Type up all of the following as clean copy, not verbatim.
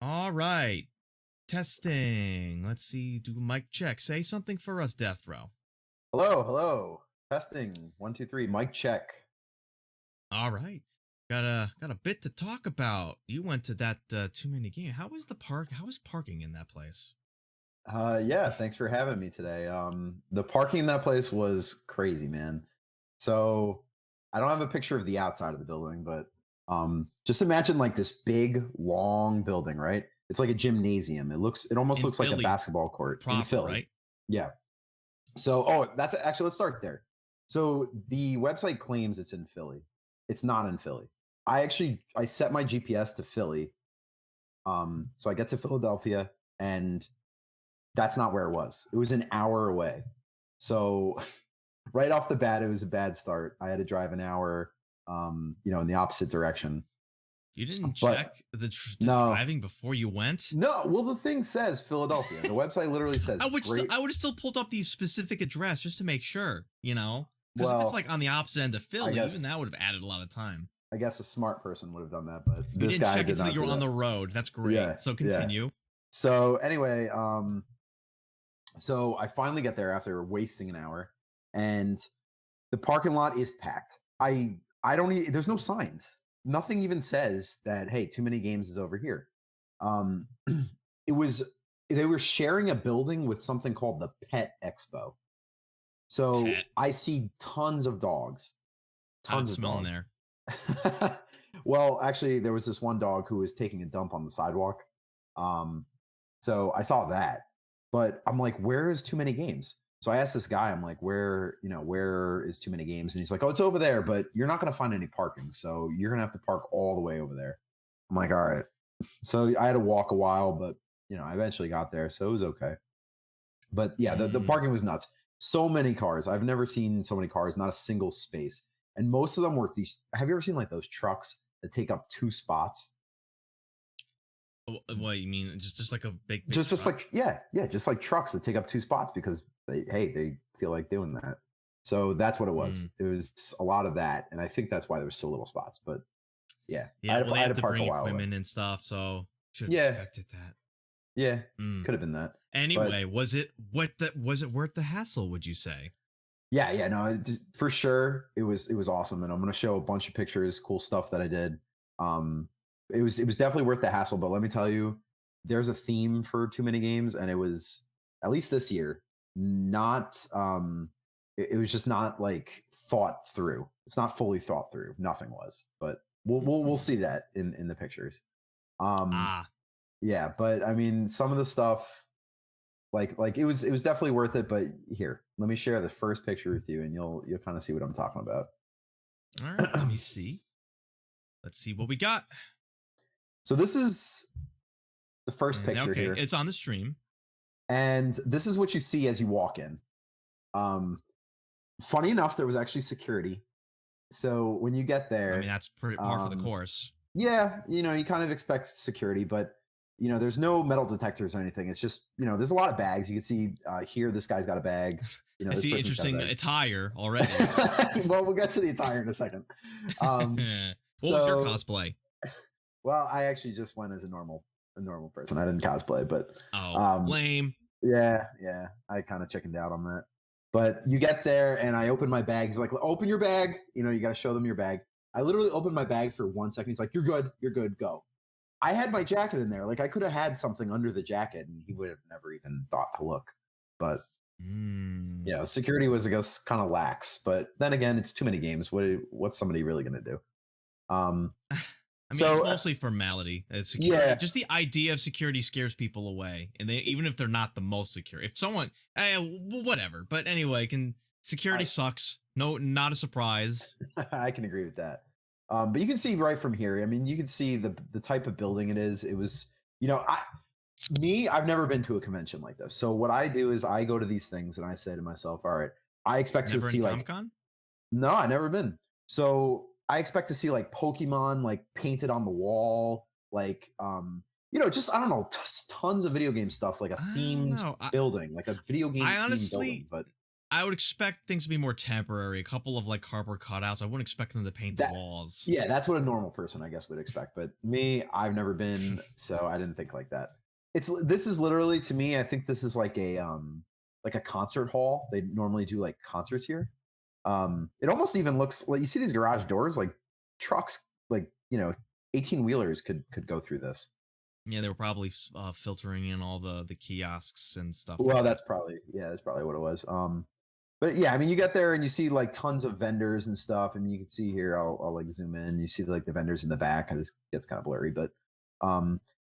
All right. Testing. Let's see. Do mic check. Say something for us, Death Row. Hello, hello. Testing. 1, 2, 3. Mic check. All right. Got a bit to talk about. You went to that too many game. How was the park? How was parking in that place? Yeah, thanks for having me today. The parking in that place was crazy, man. So I don't have a picture of the outside of the building, but just imagine like this big, long building, right? It's like a gymnasium. It almost In looks like a Philly basketball court in proper, Philly. right? Yeah. So, that's actually, let's start there. So the website claims it's in Philly. It's not in Philly. I set my GPS to Philly. So I get to Philadelphia, and that's not where it was. It was an hour away. So right off the bat, it was a bad start. I had to drive an hour, in the opposite direction. You didn't But check the no, driving before you went. no. Well, the thing says Philadelphia. The website literally says great. I would have still pulled up the specific address just to make sure, you know? Because if it's Well, like on the opposite end of I Philly, even that guess would have added a lot of time. I guess a smart person would have done that, but You this didn't guy check did until not you do were on that. the road. That's great. Yeah, So yeah. continue. So anyway, so I finally get there after wasting an hour, and the parking lot is packed. I don't. There's no signs. Nothing even says that. Hey, too many games is over here. Um, it was they were sharing a building with something called the Pet Expo. So Pet. I see tons of dogs, How'd it tons of smell in dogs. there? Well, actually, there was this one dog who was taking a dump on the sidewalk. Um, so I saw that, but I'm like, where is too many games? So I asked this guy, I'm like, where is too many games? And he's like, oh, it's over there, but you're not going to find any parking. So you're going to have to park all the way over there. I'm like, all right. So I had to walk a while, but I eventually got there. So it was okay. But yeah, the Mm. parking was nuts. So many cars. I've never seen so many cars, not a single space. And most of them were these. Have you ever seen like those trucks that take up two spots? What you mean? Just like a big Just truck? like yeah, just like trucks that take up two spots because they feel like doing that. So that's what it Mm. was. It was a lot of that, and I think that's why there was so little spots. But yeah, Yeah. Well, they I had have to to park a bring while away. equipment and stuff, so should have Yeah, expected that. yeah, Mm. could have been that. But Anyway, was it worth the hassle? Would you say? yeah, no, for sure it was awesome, and I'm gonna show a bunch of pictures, cool stuff that I did. It was definitely worth the hassle, but let me tell you, there's a theme for too many games, and it was at least this year not. It was just not like thought through. It's not fully thought through. Nothing was, but we'll Mm. see that in the pictures. Um, Ah, yeah, but I mean, some of the stuff it was definitely worth it. But here, let me share the first picture with you, and you'll kind of see what I'm talking about. all right. Let me see. Let's see what we got. So this is the first And picture okay, here, it's on the stream. and this is what you see as you walk in. Um, Funny enough, there was actually security. So when you get I mean, there, that's pretty par for the um, course. yeah, you kind of expect security, but there's no metal detectors or anything. It's just there's a lot of bags. You can see here, this guy's got a bag. I This see person's got a interesting bag. attire already. Well, we'll get to the attire in a second. Um, What was your so, cosplay? well, I actually just went as a normal person. I didn't cosplay, but Oh, um, lame. yeah, I kind of chickened out on that. But you get there, and I open my bag. He's like, "Open your bag." You got to show them your bag. I literally opened my bag for 1 second. He's like, you're good, go." I had my jacket in there. Like I could have had something under the jacket, and he would have never even thought to look. But Mm. security was, I guess, kind of lax. But then again, it's too many games. What's somebody really going to do? Um, I mean, it's so mostly formality. Security, yeah, just the idea of security scares people away, and even if they're not the most secure. If someone, whatever. But anyway, security I sucks. No, not a surprise. I can agree with that. But you can see right from here. I mean, you can see the type of building it is. It was, I've never been to a convention like this. So what I do is I go to these things and I say to myself, all right, I expect to Never in see Comic like, Con. no, I've never been. So I expect to see like Pokemon like painted on the wall, like just I don't know, tons of video game stuff, like a I don't themed know. building, like a video game I themed building. honestly, But I would expect things to be more temporary. A couple of like cardboard cutouts. I wouldn't expect them to paint the That walls. Yeah, that's what a normal person I guess would expect. But me, I've never been, so I didn't think like that. This is literally to me, I think this is like a concert hall. They normally do like concerts here. It almost even looks like you see these garage doors, like trucks, like 18 wheelers could go through this. Yeah, they were probably filtering in all the kiosks and stuff like Well, that. that's probably what it was. But yeah, I mean, you get there and you see like tons of vendors and stuff, and you can see here. I'll like zoom in. You see like the vendors in the back, and this gets kind of blurry, but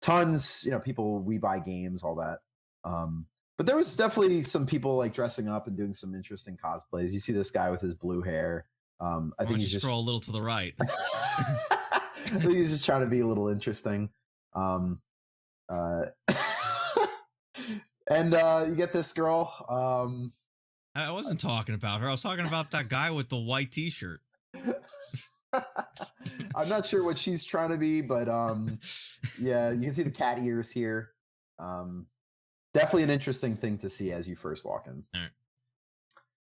tons. People we buy games, all that. But there was definitely some people like dressing up and doing some interesting cosplays. You see this guy with his blue hair. I Why think don't you he's just scroll a little to the right? I think he's just trying to be a little interesting. Um, uh, and you get this girl. I wasn't talking about her. I was talking about that guy with the white T-shirt. I'm not sure what she's trying to be, but yeah, you can see the cat ears here. Um, Definitely an interesting thing to see as you first walk in. All right.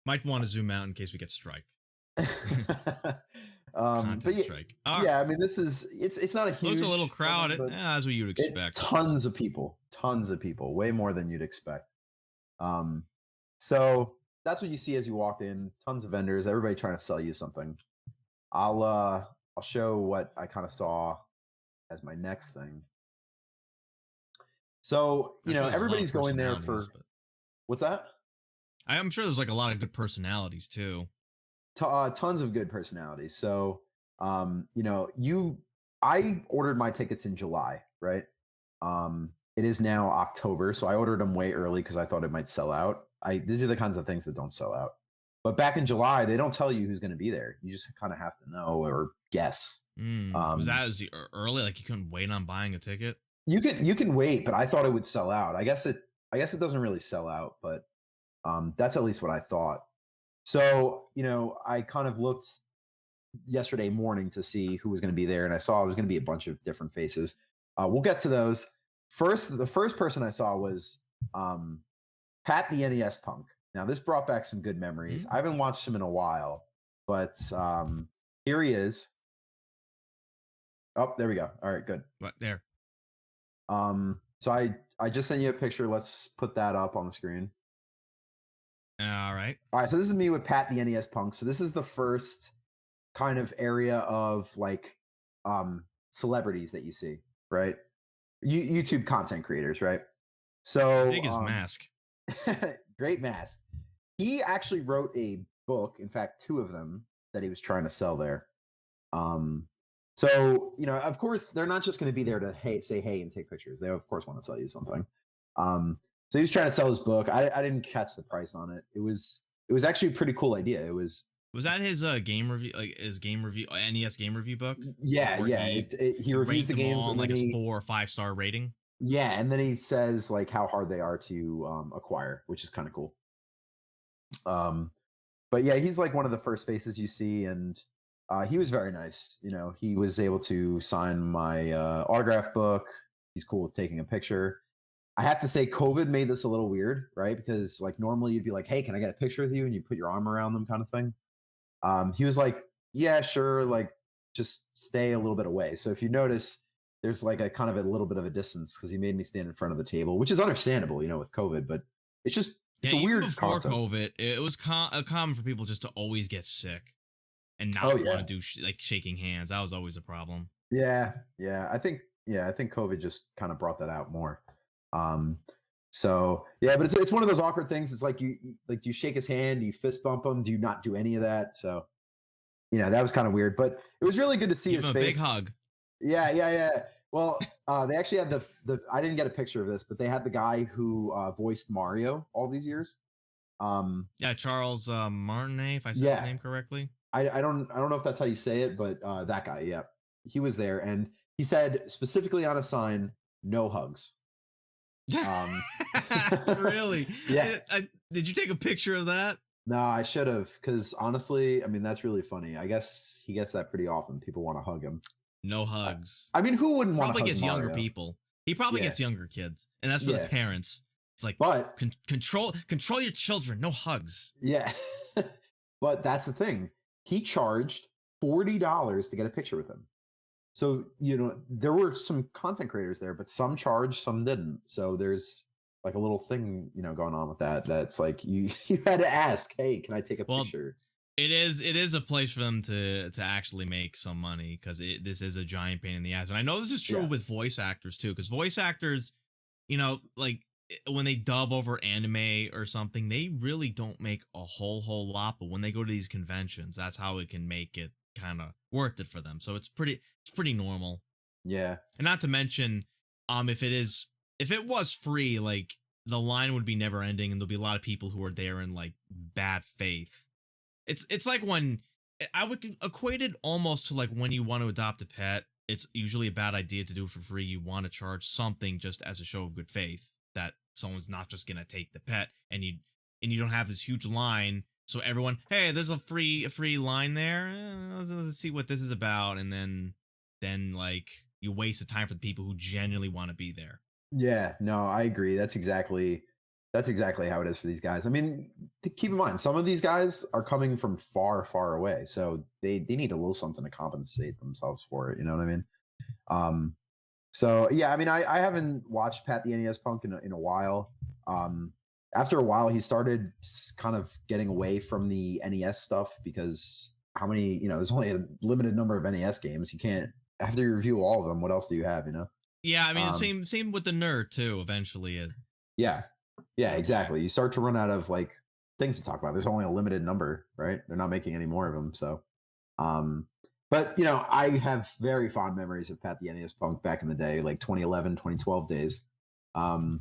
Might want to zoom out in case we get striked. But Content yeah, strike. yeah, I mean, it's not a huge. Looks a little crowded, but as what you'd expect. tons of people, way more than you'd expect. So that's what you see as you walk in. Tons of vendors, everybody trying to sell you something. I'll show what I kind of saw as my next thing. So I'm sure there's a lot of everybody's going there personalities, for but what's that? I'm sure there's like a lot of good personalities too. Tons of good personalities. So, I ordered my tickets in July, right? It is now October, so I ordered them way early because I thought it might sell out. These are the kinds of things that don't sell out. But back in July, they don't tell you who's going to be there. You just kind of have to know or guess. Was Um, that early? Like you couldn't wait on buying a ticket? you can wait, but I thought it would sell out. I guess it doesn't really sell out, but that's at least what I thought. So, I kind of looked yesterday morning to see who was going to be there, and I saw it was going to be a bunch of different faces. We'll get to those. The first person I saw was Pat the NES Punk. Now, this brought back some good memories. Hmm? I haven't watched him in a while, but here he is. Oh, there we go. All right, good. What there? So I just sent you a picture. Let's put that up on the screen. All right. All right, so this is me with Pat the NES Punk. So this is the first kind of area of like celebrities that you see, right? YouTube content creators, right? So Dig his mask. great mask. He actually wrote a book, in fact, two of them that he was trying to sell there. So of course, they're not just going to be there to say hey and take pictures. They of course want to sell you something. So he was trying to sell his book. I didn't catch the price on it. It was actually a pretty cool idea. It was Was that his game review, like his game review, NES game review book? yeah, Where yeah. He reviews ranked the them games all and on then like a he 4 or 5 star rating. yeah, and then he says like how hard they are to acquire, which is kind of cool. But yeah, he's like one of the first faces you see, and he was very nice. He was able to sign my autograph book. He's cool with taking a picture. I have to say, COVID made this a little weird, right? Because like normally you'd be like, "Hey, can I get a picture with you?" and you put your arm around them, kind of thing. He was like, "Yeah, sure. Like, just stay a little bit away." So if you notice, there's like a kind of a little bit of a distance because he made me stand in front of the table, which is understandable, with COVID. But it's Yeah, a even weird before concept. COVID, it was common for people just to always get sick and Oh not want yeah, to do like shaking hands. That was always a problem. yeah. I think COVID just kind of brought that out more. Um, so yeah, but it's one of those awkward things. It's like like, do you shake his hand? Do you fist bump him? Do you not do any of that? So that was kind of weird, but it was really good to see Give his him a big face. hug. Yeah, yeah, yeah. Well, they actually had the I didn't get a picture of this, but they had the guy who voiced Mario all these years. Um, Yeah, Charles Martinet, if I said his yeah, name correctly. I don't know if that's how you say it, but that guy, yeah, he was there, and he said specifically on a sign, "No hugs." Um, Really? yeah, Did you take a picture of that? no, I should have, because honestly, I mean, that's really funny. I guess he gets that pretty often. People want to hug him. No I, hugs. I mean, who wouldn't want to Probably hug gets younger Mario? people. He probably Yeah, gets younger kids, and that's for the yeah. parents. It's like But control your children, no hugs. yeah, but that's the thing. He charged $40 to get a picture with him. So, there were some content creators there, but some charged, some didn't. So there's like a little thing, going on with that. That's like you you had to ask, hey, can I take a Well, picture? it is a place for them to actually make some money, because this is a giant pain in the ass. And I know this is true Yeah. with voice actors too, because voice actors, like when they dub over anime or something, they really don't make a whole lot. But when they go to these conventions, that's how it can make it kind of worth it for them. So it's pretty normal. Yeah. And not to mention, if it was free, like the line would be never ending, and there'll be a lot of people who are there in like bad faith. It's like when I would equate it almost to like when you want to adopt a pet. It's usually a bad idea to do it for free. You want to charge something just as a show of good faith that someone's not just gonna take the pet, and you don't have this huge line. So everyone, hey, there's a free line there. Let's see what this is about, and then like you waste the time for the people who genuinely want to be there. Yeah, no, I agree. That's exactly how it is for these guys. I mean, keep in mind, some of these guys are coming from far, far away, so they need a little something to compensate themselves for it. You know what I mean? Um, so yeah, I mean, I haven't watched Pat the NES Punk in a while. Um, After a while, he started kind of getting away from the NES stuff because how many? There's only a limited number of NES games. You can't after you review all of them. What else do you have? Yeah, I mean, the Um, same with the nerd too. Eventually, yeah, yeah, yeah. exactly. You start to run out of like things to talk about. There's only a limited number, right? They're not making any more of them. So, um, but I have very fond memories of Pat the NES Punk back in the day, like 2011, 2012 days. Um,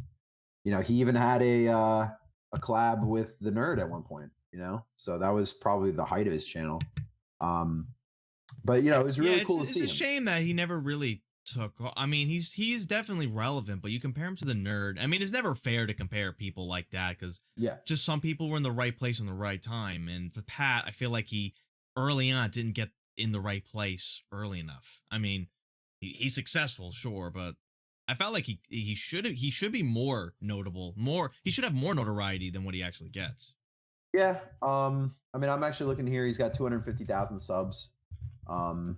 he even had a collab with the Nerd at one point. So that was probably the height of his channel. Um, but it was Yeah, really it's cool to it's see a him. shame that he never really took. I mean, he's definitely relevant, but you compare him to the nerd. I mean, it's never fair to compare people like that, because Yeah, just some people were in the right place in the right time. And for Pat, I feel like he early on didn't get in the right place early enough. I mean, he's successful, sure, but I felt like he should be more notable. He should have more notoriety than what he actually gets. yeah. I mean, I'm actually looking here. He's got 250,000 subs. Um,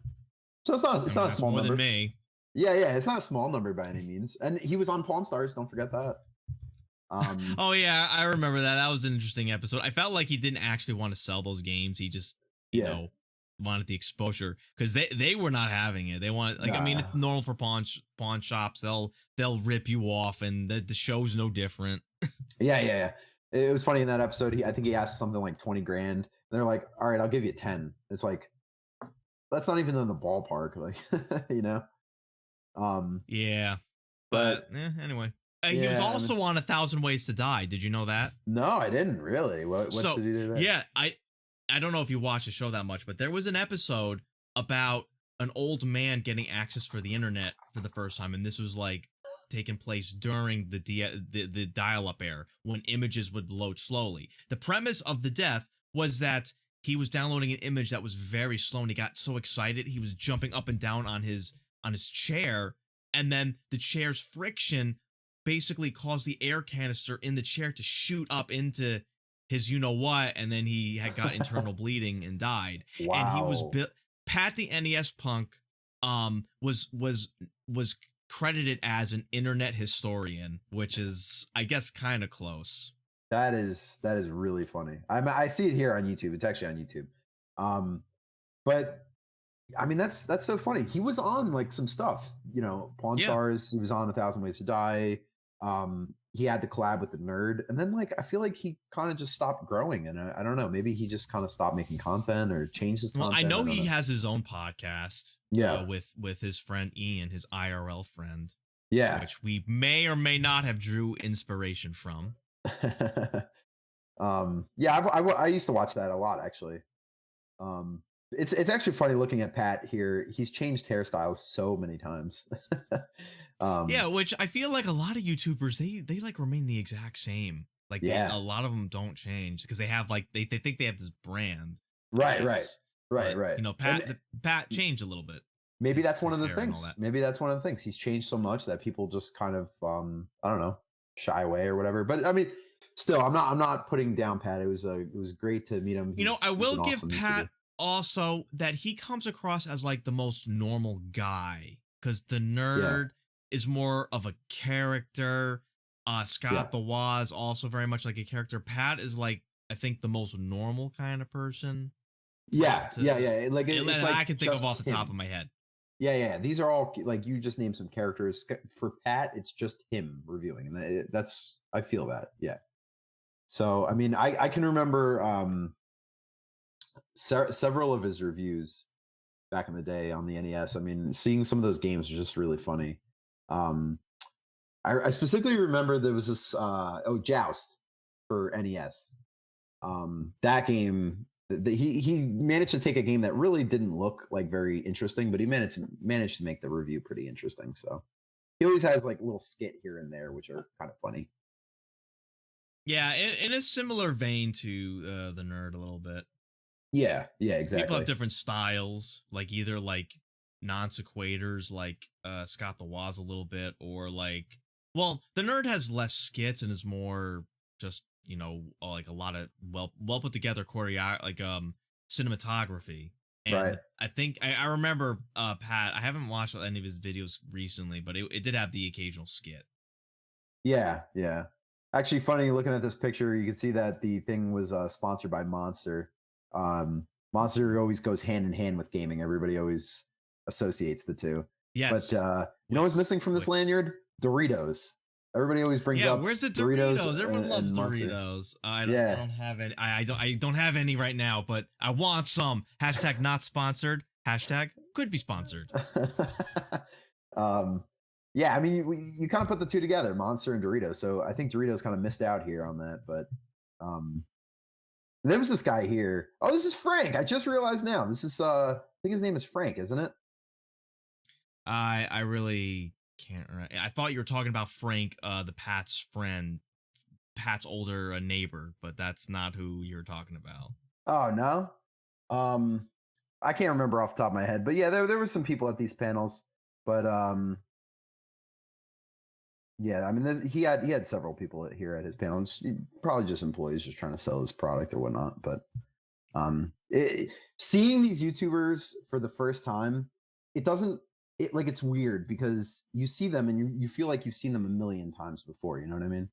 so I it's mean, not a that's small more than number. me. Yeah, yeah, it's not a small number by any means. And he was on Pawn Stars. Don't forget that. Um, Oh yeah, I remember that. That was an interesting episode. I felt like he didn't actually want to sell those games. He just, yeah. wanted the exposure, because they were not having it. They want, like, I mean, Nah. it's normal for pawn shops. They'll rip you off, and the show's no different. Yeah, yeah, yeah. It was funny in that episode. I think he asked something like 20 grand. And they're like, all right, I'll give you 10. It's like, that's not even in the ballpark. Like, you know? Um, Yeah, but but anyway, he was yeah, I mean, also on A Thousand Ways to Die. Did you know that? no, I didn't really. What So did he do there? yeah, I don't know if you watch the show that much, but there was an episode about an old man getting access for the internet for the first time, and this was like taking place during the dial-up era, when images would load slowly. The premise of the death was that he was downloading an image that was very slow, and he got so excited he was jumping up and down on his chair, and then the chair's friction basically caused the air canister in the chair to shoot up into his you know what, and then he had got internal bleeding and died. And he was Wow. built. Pat the NES Punk was credited as an internet historian, which is, I guess, kind of close. That is really funny. I see it here on YouTube. It's actually on YouTube. Um, but I mean, that's so funny. He was on like some stuff, Pawn Yeah. Stars. He was on A Thousand Ways to Die. He had the collab with the Nerd, and then like I feel like he kind of just stopped growing, and I don't know. Maybe he just kind of stopped making content or changed his Well, I content. I know don't he know. has his own podcast, Yeah, with his friend Ian, his IRL friend, yeah. which we may or may not have drew inspiration from. Yeah. I used to watch that a lot actually. Um, it's actually funny looking at Pat here. He's changed hairstyles so many times. um, Yeah, which I feel like a lot of YouTubers, they like remain the exact same. Like, a yeah. lot of them don't change because they have like they think they have this brand, I Right, right, guess. right, But right. And Pat changed a little bit, maybe his that's one his of the hair and all things. that. Maybe that's one of the things. He's changed so much that people just kind of I don't know. shy away or whatever. But I mean, still, I'm not putting down Pat. It was great to meet him. You know, I He's will an give awesome Pat YouTuber. also that he comes across as like the most normal guy because the Yeah, nerd is more of a character. yeah, Scott the Woz also very much like a character. Pat is like I think the most normal kind of person yeah. Like it's that I like can think of just off the top of him. my head. Yeah. These are all like you just named some characters. For Pat, it's just him reviewing, and that's I feel that. Yeah. So I mean, I can remember several of his reviews back in the day on the NES. I mean, seeing some of those games was just really funny. Um, I specifically remember there was this Joust for NES. That game, he managed to take a game that really didn't look like very interesting, but he managed to make the review pretty interesting. So he always has like a little skit here and there, which are kind of funny. Yeah, in a similar vein to the nerd a little bit. Yeah, People have exactly. different styles, like either like non sequators, like Scott the Woz a little bit, or like, well, the nerd has less skits and is more just like a lot of well put together choreo like cinematography. Right. And I think I remember Pat. I haven't watched any of his videos recently, but it did have the occasional skit. Yeah. Actually, funny looking at this picture, you can see that the thing was sponsored by Monster. Monster always goes hand in hand with gaming. Everybody always associates the two. But Yes, you know what's Wix, missing from this Wix. lanyard? Doritos. Everybody always brings Yeah, up where's the Doritos Doritos? Everyone and loves Monster. Doritos. I Yeah. don't have any. I don't have any right now, but I want some. Hashtag not sponsored. Hashtag could be sponsored. um, yeah, I mean, you kind of put the two together, Monster and Doritos. So I think Doritos kind of missed out here on that. But um, there was this guy here. Oh, this is Frank. I just realized now. This is I think his name is Frank, isn't it? I really can't. I thought you were talking about Frank, the Pat's friend, Pat's older neighbor, but that's not who you're talking about. Oh no. Um, I can't remember off the top of my head, but yeah, there were some people at these panels. But yeah, I mean, he had several people here at his panel. Probably just employees just trying to sell his product or whatnot. But seeing these YouTubers for the first time, it doesn't like it's weird because you see them and you feel like you've seen them a million times before. You know what I mean?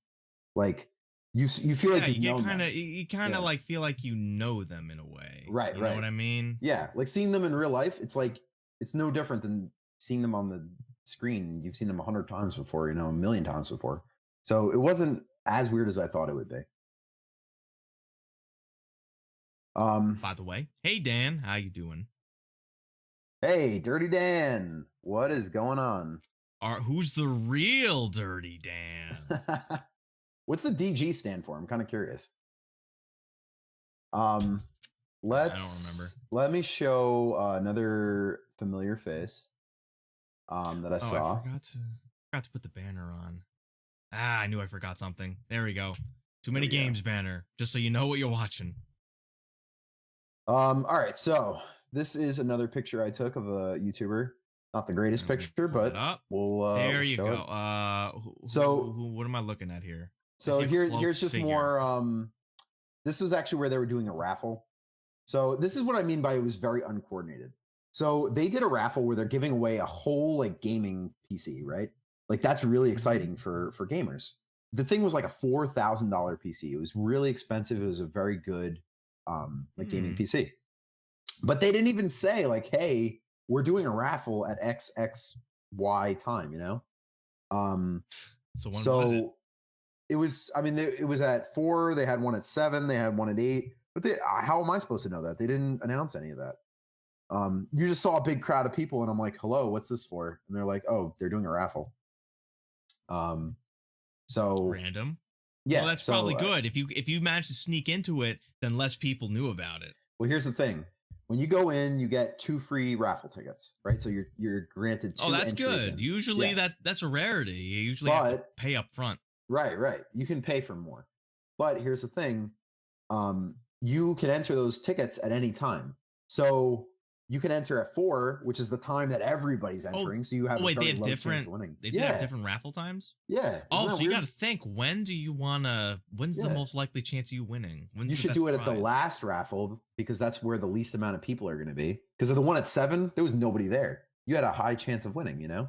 Like you feel like Yeah, you you've get known kind them. of you kind of Yeah. like feel like you know them in a way. Right. You know Right. what I mean? Yeah. Like seeing them in real life, it's like it's no different than seeing them on the screen. You've seen them 100 times before. You know, a million times before. So it wasn't as weird as I thought it would be. Um, By the way, hey Dan, how you doing? Hey, Dirty Dan, what is going on? Who's the real Dirty Dan? What's the DG stand for? I'm kind of curious. Um, I don't remember. let me show another familiar face that I Oh, I saw. forgot to put the banner on. Ah, I knew I forgot something. There we go. Too There many we go. games banner, just so you know what you're watching. All right, so this is another picture I took of a YouTuber. Not the greatest Let me picture, pull it but up. we'll There you show go. it. Who, So what am I looking at here? I so see a cloaked here's just figure. more. This was actually where they were doing a raffle. So this is what I mean by it was very uncoordinated. So they did a raffle where they're giving away a whole like gaming PC, right? Like that's really Mhm. exciting for gamers. The thing was like a $4,000 PC. It was really expensive. It was a very good like gaming Hmm. PC. But they didn't even say like, "Hey, we're doing a raffle at XXY time," you know? Um So when was it? so it was I mean it was at 4, they had one at 7, they had one at 8. But how am I supposed to know that? They didn't announce any of that. You just saw a big crowd of people, and I'm like, "Hello, what's this for?" And they're like, "Oh, they're doing a raffle." Um, so Random. Well, yeah, that's probably good. If you manage to sneak into it, then less people knew about it. well, here's the thing: when you go in, you get 2 free raffle tickets, right? So you're granted Oh, 2 that's entries good. in. Usually Yeah, that's a rarity. You usually have to but pay up front. right, you can pay for more. But here's the thing: you can enter those tickets at any time. So you can enter at 4, which is the time that everybody's Oh, entering. So you have wait, a they very have low chance different. of winning. They did have different raffle times. Yeah. Oh, Isn't so that you weird? got to think. When do you wanna? When's the most likely chance of you winning? When's You the should best do it at the prize? last raffle because that's where the least amount of people are going to be. Because of the one at 7, there was nobody there. You had a high chance of winning, you know?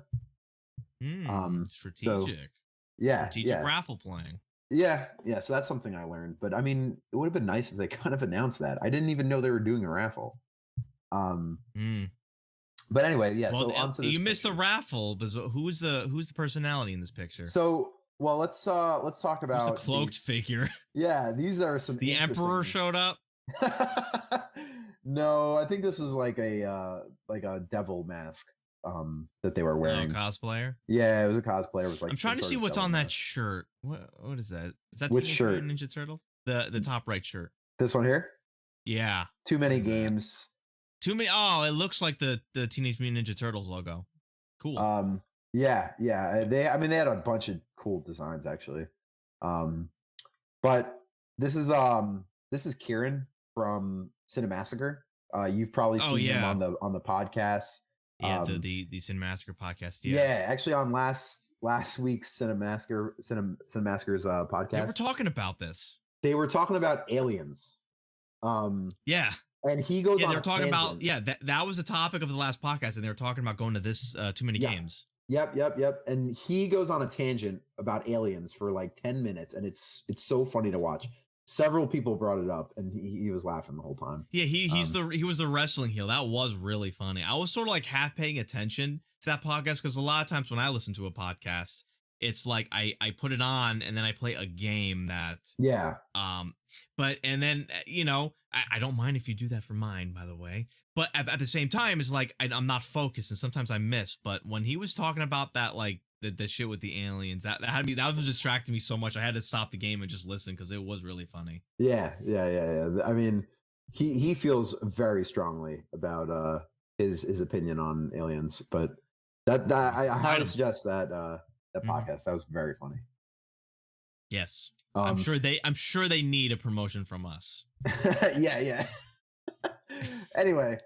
So Strategic. yeah, Strategic raffle playing. Yeah. So that's something I learned. But I mean, it would have been nice if they kind of announced that. I didn't even know they were doing a raffle. But anyway, yeah. Well, So onto this. you missed the raffle, but who's the personality in this picture? So well, let's talk about who's the cloaked figure. Yeah, these are some. The Emperor showed up. No, I think this was like a devil mask that they were wearing. Oh, cosplayer. Yeah, it was a cosplayer. It was like I'm trying to see what's on that shirt. What is that? Is that which Teenage shirt? Mutant Ninja Turtles? The top right shirt. This one here. Yeah. Too many games. Too many. Oh, it looks like the Teenage Mutant Ninja Turtles logo. Cool. Yeah. They had a bunch of cool designs actually. But this is Kieran from Cinemassacre. You've probably seen him on the podcast. Yeah, the Cinemassacre podcast. Yeah, actually on last week's Cinemassacre's podcast. They were talking about this. They were talking about aliens. Yeah. And he goes on they were talking tangent. about that was the topic of the last podcast, and they were talking about going to this too many games. Yep. And he goes on a tangent about aliens for like 10 minutes, and it's so funny to watch. Several people brought it up, and he was laughing the whole time. Yeah, he was the wrestling heel. That was really funny. I was sort of like half paying attention to that podcast because a lot of times when I listen to a podcast, it's like I put it on and then I play a game that but and then I don't mind if you do that for mine, by the way. But at the same time, it's like I'm not focused, and sometimes I miss. But when he was talking about that, like the shit with the aliens, that was distracting me so much. I had to stop the game and just listen because it was really funny. Yeah. I mean, he feels very strongly about his opinion on aliens, but that I highly suggest that podcast. That was very funny. Yes. I'm sure they need a promotion from us. Yeah. Anyway,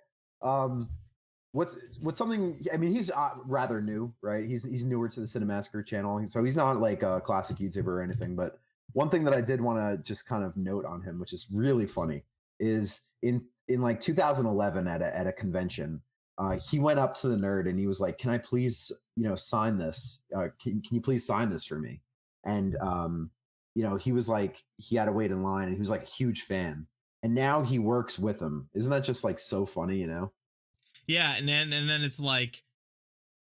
what's something? I mean, he's rather new, right? He's newer to the Cinemassacre channel, so he's not like a classic YouTuber or anything. But one thing that I did want to just kind of note on him, which is really funny, is in like 2011 at a convention, he went up to the nerd and he was like, "Can I please, sign this? Can you please sign this for me?" And he was like, he had to wait in line, and he was like a huge fan. And now he works with him. Isn't that just like so funny, Yeah, and then it's like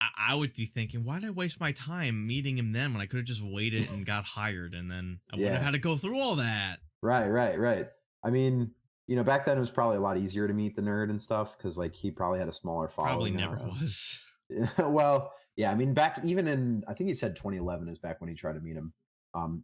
I would be thinking, why did I waste my time meeting him then when I could have just waited and got hired, and then I wouldn't have had to go through all that. Right. I mean, back then it was probably a lot easier to meet the nerd and stuff because like he probably had a smaller following. Probably never was. Well, yeah. I mean, I think he said 2011 is back when he tried to meet him.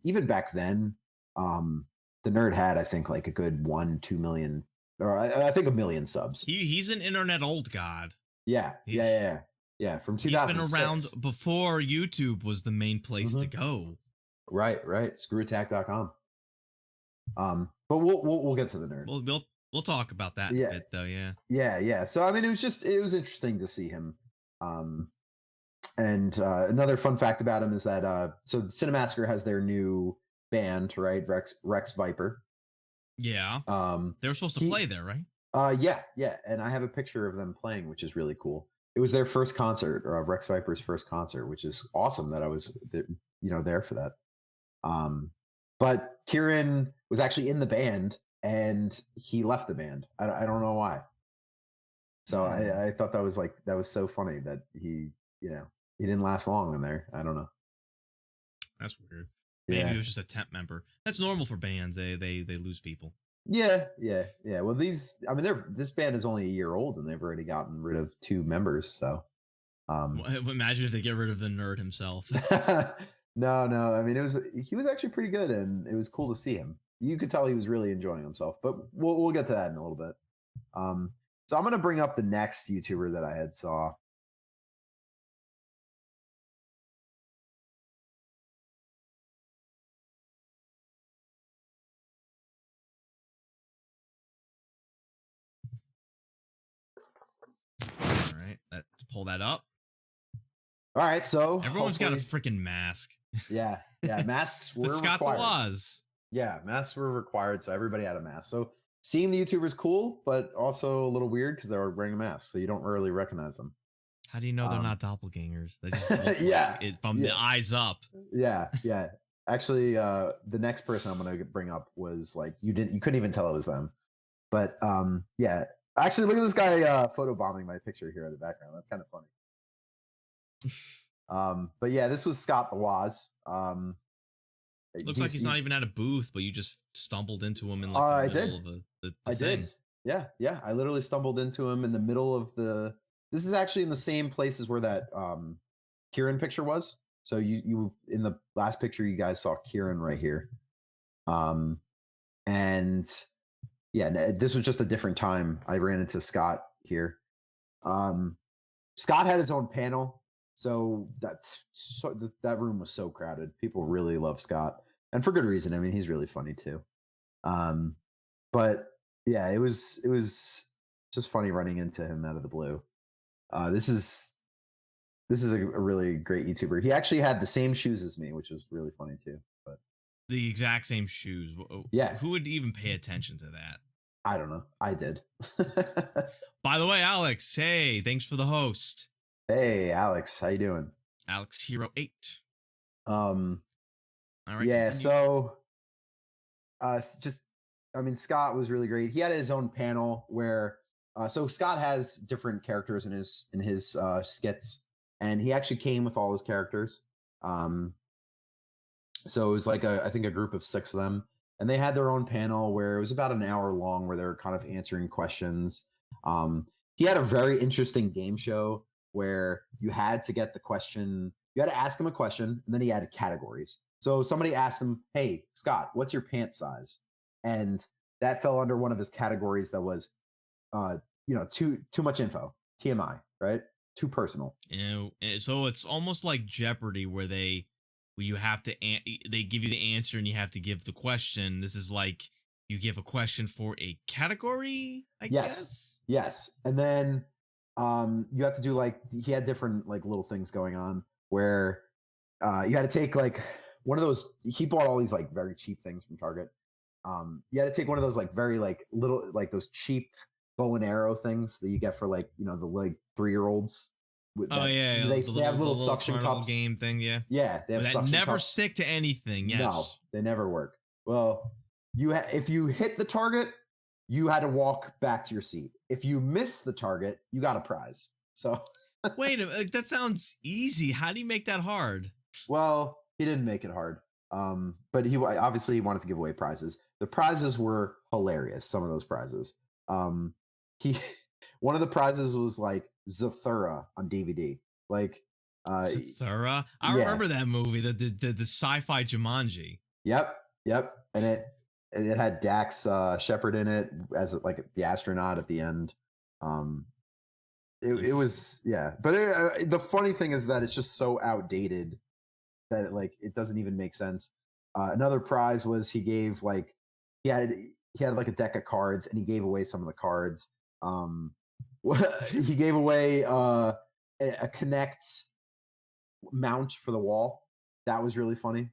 Even back then, the nerd had, I think, like a good 1-2 million, or I think 1 million subs. He's an internet old god. Yeah. From 2006. He's been around before YouTube was the main place to go. Right. Screwattack.com. But we'll get to the nerd. We'll talk about that in a bit, though. Yeah. So I mean, it was interesting to see him. And another fun fact about him is that so Cinemassacre has their new band, right? Rex Viper. Yeah. They were supposed to play there, right? Yeah. And I have a picture of them playing, which is really cool. It was their first concert, or Rex Viper's first concert, which is awesome that I was there for that. But Kieran was actually in the band and he left the band. I don't know why. So I thought that was so funny that he didn't last long in there. I don't know. That's weird. Maybe he was just a temp member. That's normal for bands. They lose people. Yeah. Well, this band is only a year old and they've already gotten rid of 2 members. So, imagine if they get rid of the nerd himself. No. I mean, he was actually pretty good, and it was cool to see him. You could tell he was really enjoying himself. But we'll get to that in a little bit. So I'm gonna bring up the next YouTuber that I had saw. right, let's pull that up. All right, so Everyone's got a freaking mask. yeah, masks were But Scott the required. Woz. Yeah, masks were required, so everybody had a mask. So seeing the YouTubers cool, but also a little weird because they were wearing a mask, so you don't really recognize them. How do you know they're not doppelgangers? They just look yeah, like it from the eyes up. Yeah. Actually, the next person I'm gonna bring up was like you couldn't even tell it was them. But yeah. Actually, look at this guy photobombing my picture here in the background. That's kind of funny. But yeah, this was Scott the Woz. Looks like he's not even at a booth, but you just stumbled into him in I the middle did. of the I thing. did. Yeah. I literally stumbled into him in the middle of the. This is actually in the same places where that Kieran picture was. So you in the last picture you guys saw Kieran right here. And yeah, this was just a different time. I ran into Scott here. Scott had his own panel. So that room was so crowded. People really love Scott, and for good reason. I mean, he's really funny too. But yeah, it was just funny running into him out of the blue. This is a really great YouTuber. He actually had the same shoes as me, which was really funny too. But the exact same shoes. Yeah, who would even pay attention to that? I don't know. I did. By the way, Alex, hey, thanks for the host. Hey, Alex, how you doing? Alex Hero 8. All right. Yeah. Continue. So, Scott was really great. He had his own panel where, so Scott has different characters in his skits, and he actually came with all his characters. So it was like I think a group of 6 of them, and they had their own panel where it was about an hour long, where they were kind of answering questions. He had a very interesting game show where you had to get the question, you had to ask him a question, and then he had categories. So somebody asked him, "Hey, Scott, what's your pant size?" And that fell under one of his categories that was, too much info, TMI, right? Too personal. So it's almost like Jeopardy, where you have to they give you the answer and you have to give the question. This is like you give a question for a category, I guess. Yes, and then you have to do he had different little things going on where you had to take one of those. He bought all these very cheap things from Target. You had to take one of those very little those cheap bow and arrow things that you get for the 3-year-olds. They have little suction cups game thing. Yeah, they have that never cups. stick to anything. Yes, no, they never work. Well, if you hit the target, you had to walk back to your seat. If you miss the target, you got a prize. So wait, that sounds easy. How do you make that hard? Well, he didn't make it hard. But he obviously wanted to give away prizes. The prizes were hilarious. Some of those prizes. One of the prizes was Zathura on DVD. Zathura? I remember that movie, the sci-fi Jumanji. Yep. And it had Dax Shepard in it as the astronaut at the end. It was but the funny thing is that it's just so outdated that it doesn't even make sense. Another prize was he gave he had a deck of cards, and he gave away some of the cards. He gave away a Connect mount for the wall. That was really funny.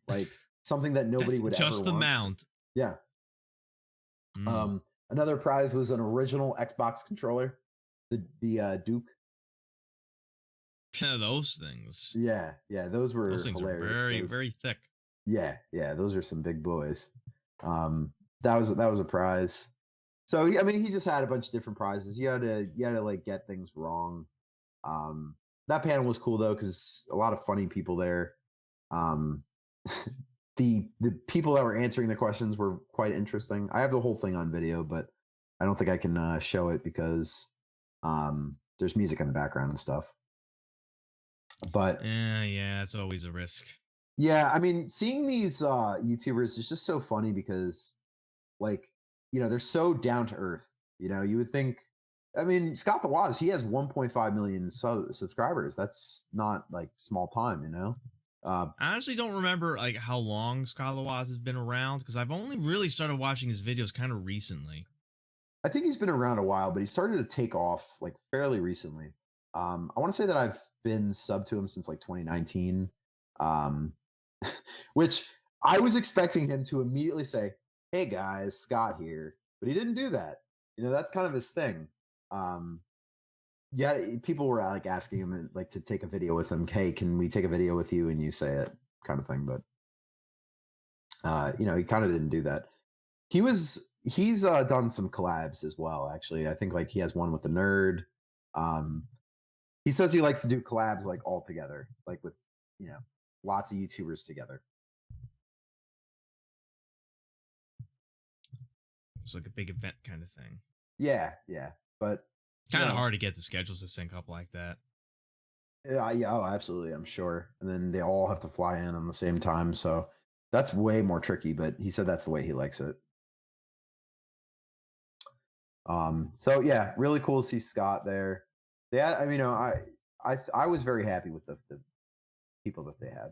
Something that nobody would ever want. Just the mount. Yeah. Another prize was an original Xbox controller, the Duke. Those things. Yeah, those things hilarious. Are very, very thick. Yeah, those are some big boys. That was a prize. So I mean, he just had a bunch of different prizes. You had to get things wrong. That panel was cool though, because a lot of funny people there. The people that were answering the questions were quite interesting. I have the whole thing on video, but I don't think I can show it because there's music in the background and stuff. But yeah, it's always a risk. Yeah, I mean, seeing these YouTubers is just so funny because, they're so down to earth. You would think. I mean, Scott the Woz, he has 1.5 million subscribers. That's not small time, I honestly don't remember how long Scott the Woz has been around, because I've only really started watching his videos kind of recently. I think he's been around a while, but he started to take off fairly recently. I want to say that I've been sub to him since like 2019, um, which I was expecting him to immediately say, "Hey guys, Scott here," but he didn't do that. That's kind of his thing. Um, yeah, people were like asking him like to take a video with him. Hey, can we take a video with you? And you say it, kind of thing. But he kind of didn't do that. He's done some collabs as well. Actually, I think like he has one with the nerd. Um, he says he likes to do collabs like all together, like with you know lots of YouTubers together. It's like a big event kind of thing. Yeah, yeah, but Kind of hard to get the schedules to sync up like that. yeah, oh, absolutely, I'm sure. And then they all have to fly in on the same time, so that's way more tricky. But he said that's the way he likes it. So yeah, really cool to see Scott there. Yeah, I mean, I was very happy with the people that they had.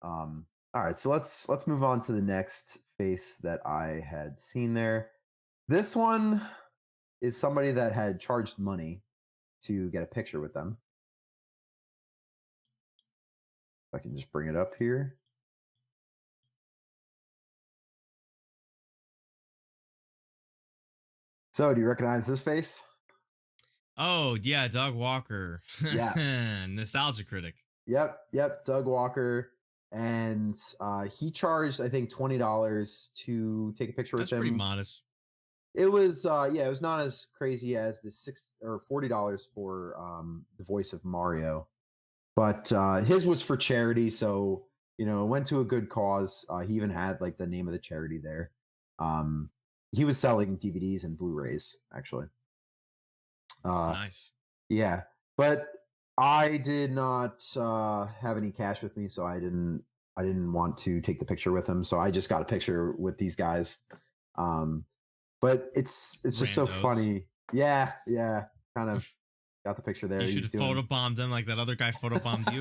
All right, so let's move on to the next face that I had seen there. This one is somebody that had charged money to get a picture with them. If I can just bring it up here. So, do you recognize this face? Oh yeah, Doug Walker. Yeah. Nostalgia critic. Yep. Doug Walker, and he charged I think $20 to take a picture That's with pretty him. modest. It was it was not as crazy as the $40 for the voice of Mario, but his was for charity, so it went to a good cause. He even had like the name of the charity there. Um, he was selling DVDs and Blu-rays actually. Nice. Yeah, but I did not have any cash with me, so I didn't want to take the picture with him. So I just got a picture with these guys. Um, but it's just so Randos. funny. Yeah, yeah, kind of got the picture there. You should He's have doing. photobombed them like that other guy photobombed you.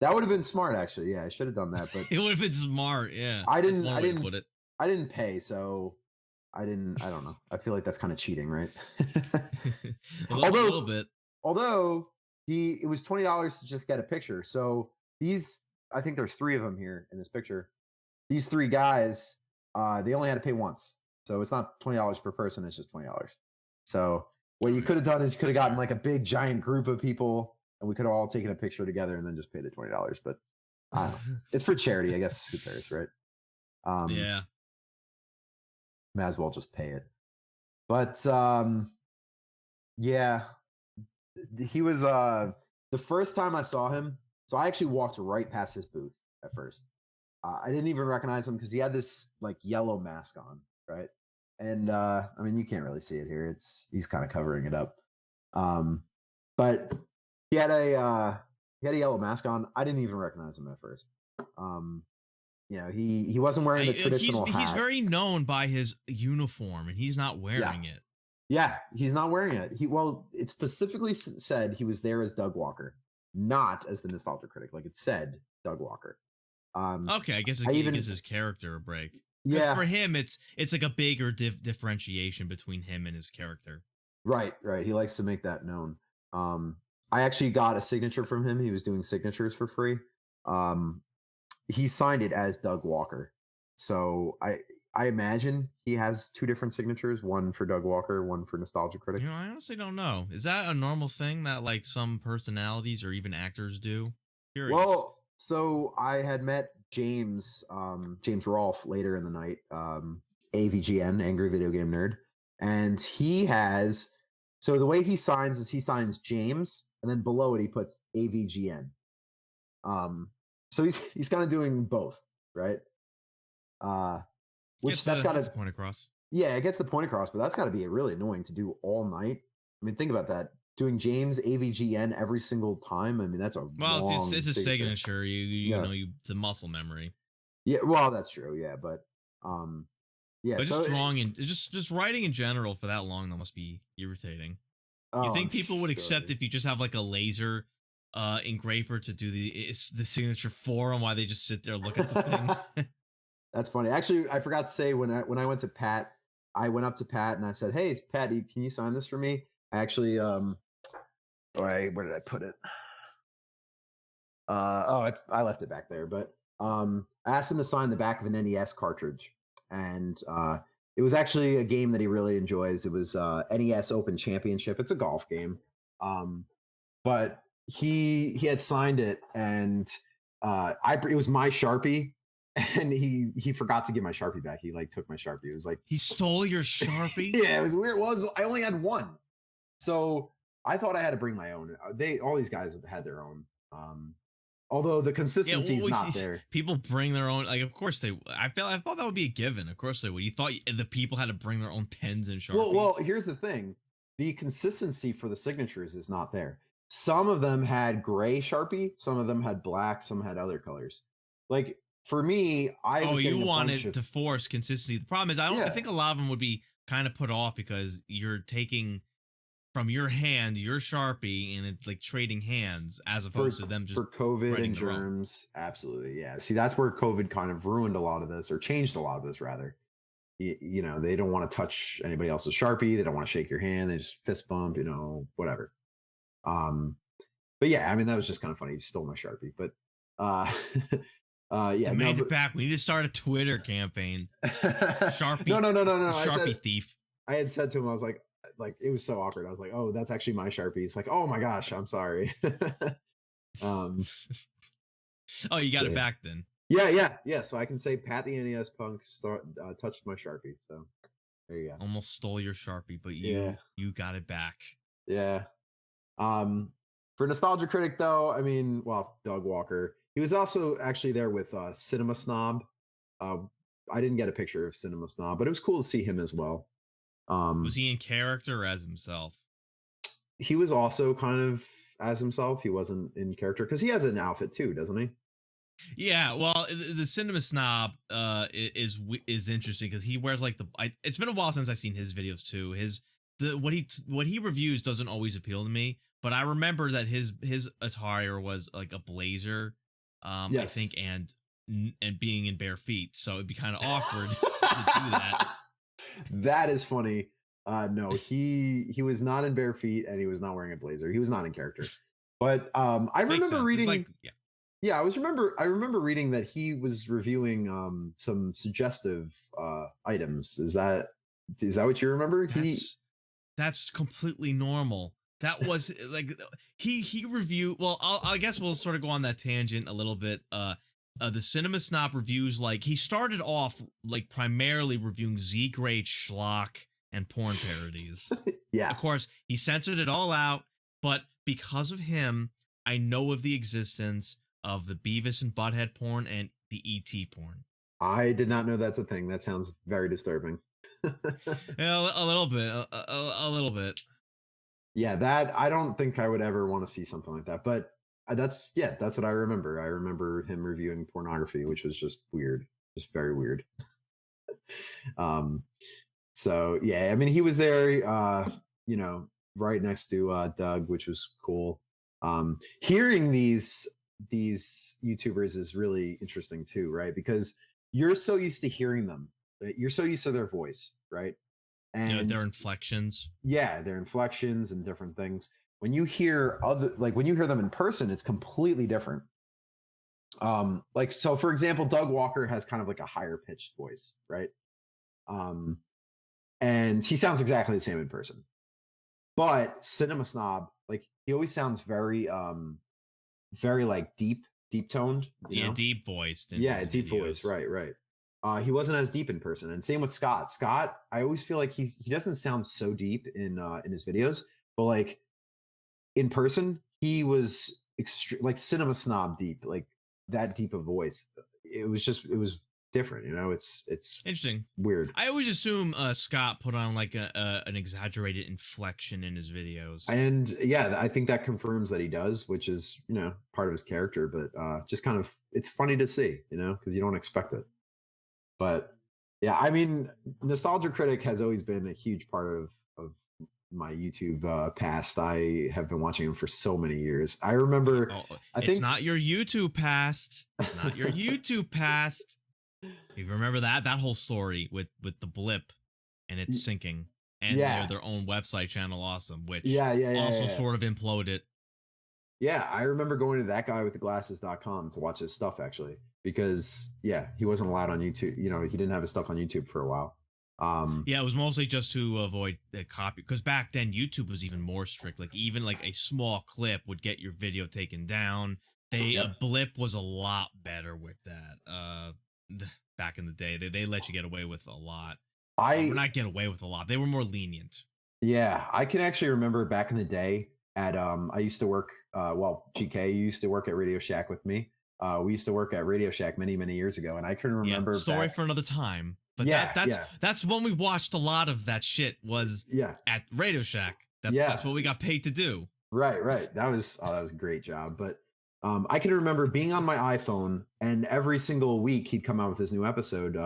That would have been smart, actually. Yeah, I should have done that, but It would have been smart. Yeah, I that's didn't. one I way to didn't. put it. I didn't pay, so I didn't. I don't know. I feel like that's kind of cheating, right? Little although, bit. although it was $20 to just get a picture. So I think there's three of them here in this picture. These three guys, they only had to pay once, so it's not $20 per person. It's just $20. So what All you right. could have done is you could have That's gotten fair. like a big giant group of people, and we could have all taken a picture together, and then just pay the $20. But I don't know. It's for charity, I guess. Who cares, right? Yeah. Might as well just pay it. But yeah, he was the first time I saw him. So I actually walked right past his booth at first. I didn't even recognize him because he had this like yellow mask on, right? And I mean, you can't really see it here. He's kind of covering it up. Um, but he had a yellow mask on. I didn't even recognize him at first. Um, he wasn't wearing the traditional He's hat. very known by his uniform, and he's not Yeah, wearing it. yeah, he's not wearing it. It specifically said he was there as Doug Walker, not as the nostalgia critic. Like it said, Doug Walker. Okay, I guess I it even gives his character a break. Because yeah, for him, it's like a bigger differentiation between him and his character. right. He likes to make that known. Um, I actually got a signature from him. He was doing signatures for free. Um, he signed it as Doug Walker. So I imagine he has two different signatures, one for Doug Walker, one for Nostalgia Critic. I honestly don't know. Is that a normal thing that like some personalities or even actors do? Curious. Well, so I had met James Rolfe later in the night, AVGN, Angry Video Game Nerd, and he has. So the way he signs is he signs James, and then below it he puts AVGN. So he's kind of doing both, right? Uh, which that's got Gets to the point across. yeah, it gets the point across, but that's got to be really annoying to do all night. I mean, think about that. Doing James AVGN every single time. I mean, that's a Well, long it's a signature. signature. Yeah. It's a muscle memory. Yeah, well, that's true. Yeah, but yeah. But So just drawing and just writing in general for that long, that must be irritating. You oh, I'm think people would sure. accept if you just have like a laser engraver to do the signature for them while they just sit there look at the thing? That's funny. Actually, I forgot to say when I went to Pat, I went up to Pat and I said, "Hey, Pat, can you sign this for me?" I actually All right, where did I put it? I left it back there, but I asked him to sign the back of an NES cartridge, and it was actually a game that he really enjoys. It was NES Open Championship. It's a golf game, um, but he had signed it, and it was my Sharpie, and he forgot to give my Sharpie back. He like took my Sharpie. It was like He stole your Sharpie? yeah, it was weird. Well, I only had one, so I thought I had to bring my own. All these guys have had their own. Although the consistency is not there. People bring their own. Like, of course they. I thought that would be a given. Of course they would. You thought the people had to bring their own pens and Sharpies. Well, here's the thing: the consistency for the signatures is not there. Some of them had gray Sharpie, some of them had black, some had other colors. Like for me, you wanted to force consistency. The problem is, I Yeah. think a lot of them would be kind of put off because you're taking from your hand your Sharpie and it's like trading hands as opposed to them just for COVID writing and their own. germs. Absolutely, yeah. See, that's where COVID kind of ruined a lot of this, or changed a lot of this rather. You know, they don't want to touch anybody else's Sharpie. They don't want to shake your hand. They just fist bump. You know, whatever. But yeah, I mean that was just kind of funny. He stole my Sharpie, but yeah, Demand it back. We need to start a Twitter campaign. Sharpie. No. Sharpie thief. I had said to him, I was like it was so awkward. I was like, oh, that's actually my Sharpie. He's like, oh my gosh, I'm sorry. Oh, you got it back then. Yeah. So I can say Pat the NES Punk touched my Sharpie. So there you go. Almost stole your Sharpie, but you got it back. Yeah. For Nostalgia Critic though, I mean, well, Doug Walker. He was also actually there with Cinema Snob. I didn't get a picture of Cinema Snob, but it was cool to see him as well. Was he in character or as himself? He was also kind of as himself. He wasn't in character because he has an outfit too, doesn't he? Yeah, well, the Cinema Snob is interesting because he wears like it's been a while since I've seen his videos too. What he reviews doesn't always appeal to me, but I remember that his attire was like a blazer, yes. I think, and being in bare feet, so it'd be kind of awkward to do that. That is funny. No, he was not in bare feet and he was not wearing a blazer. He was not in character. But I remember reading I remember reading that he was reviewing some suggestive items. Is that what you remember? That's completely normal. That was like he reviewed. Well, I guess we'll sort of go on that tangent a little bit. The Cinema Snob reviews, like he started off like primarily reviewing Z-grade schlock and porn parodies. Yeah. Of course, he censored it all out, but because of him, I know of the existence of the Beavis and Butthead porn and the ET porn. I did not know that's a thing. That sounds very disturbing. Yeah, a little bit. A little bit. Yeah, that I don't think I would ever want to see something like that. But that's what I remember. I remember him reviewing pornography, which was just weird, just very weird. So yeah, I mean, he was there, you know, right next to Doug, which was cool. Hearing these YouTubers is really interesting too, right? Because you're so used to hearing them, right? You're so used to their voice, right? And their inflections. Yeah, their inflections and different things. When you hear when you hear them in person, it's completely different. Like, so for example, Doug Walker has kind of like a higher pitched voice, right? And he sounds exactly the same in person. But Cinema Snob, like he always sounds very very like deep toned. You know? Deep voiced. Yeah, deep voice. Right. He wasn't as deep in person, and same with Scott. Scott, I always feel like he doesn't sound so deep in his videos, but like in person, he was like Cinema Snob deep, like that deep of voice. It was different, you know. It's interesting, weird. I always assume Scott put on like an exaggerated inflection in his videos, and yeah, I think that confirms that he does, which is, you know, part of his character. But just kind of, it's funny to see, you know, because you don't expect it. But yeah, I mean, Nostalgia Critic has always been a huge part of my YouTube past. I have been watching him for so many years. I remember. I think it's not your YouTube past. It's not your YouTube past. You remember that whole story with the blip and it's sinking and they're Yeah. their own website, Channel Awesome, which Yeah, yeah, yeah, also yeah. sort of imploded. Yeah, I remember going to that guy with the glasses.com to watch his stuff actually because yeah, he wasn't allowed on YouTube. You know, he didn't have his stuff on YouTube for a while. Yeah, it was mostly just to avoid the copy, because back then YouTube was even more strict. Like even like a small clip would get your video taken down. A Yep. blip was a lot better with that. Back in the day, they let you get away with a lot. Or I not get away with a lot. They were more lenient. Yeah, I can actually remember back in the day at I used to work well, GK used to work at Radio Shack with me. We used to work at Radio Shack many, many years ago, and I can Yeah, remember story back. for another time. But Yeah, that's yeah, that's when we watched a lot of that shit was yeah, at Radio Shack. That's yeah. what we got paid to do. Right, right. That was a great job. But I can remember being on my iPhone, and every single week he'd come out with his new episode,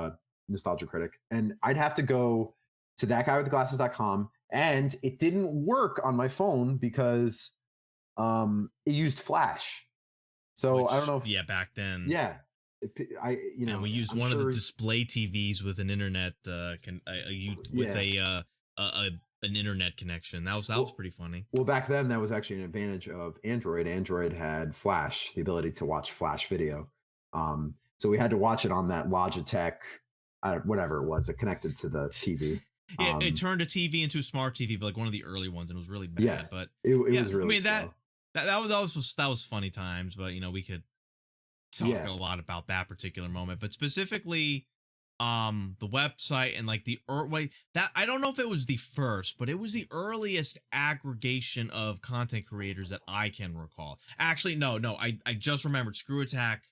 Nostalgia Critic, and I'd have to go to that guy with the glasses.com, and it didn't work on my phone because it used Flash. So I don't Which, know if yeah, back then, yeah, I and we used I'm one of the sure display TVs with an internet with yeah. a an internet connection. That was Well, pretty funny. well, back then that was actually an advantage of Android. Android had Flash, the ability to watch Flash video. So we had to watch it on that Logitech, whatever it was, it connected to the TV. It Um, turned a TV into a smart TV, but like one of the early ones, and it was really yeah, bad. But it yeah, was I really mean that slow. that was funny times. But we could talk Yeah, a lot about that particular moment, but specifically the website and like way that I don't know if it was the first, but it was the earliest aggregation of content creators that I can recall. Actually, no, I just remembered Screw Attack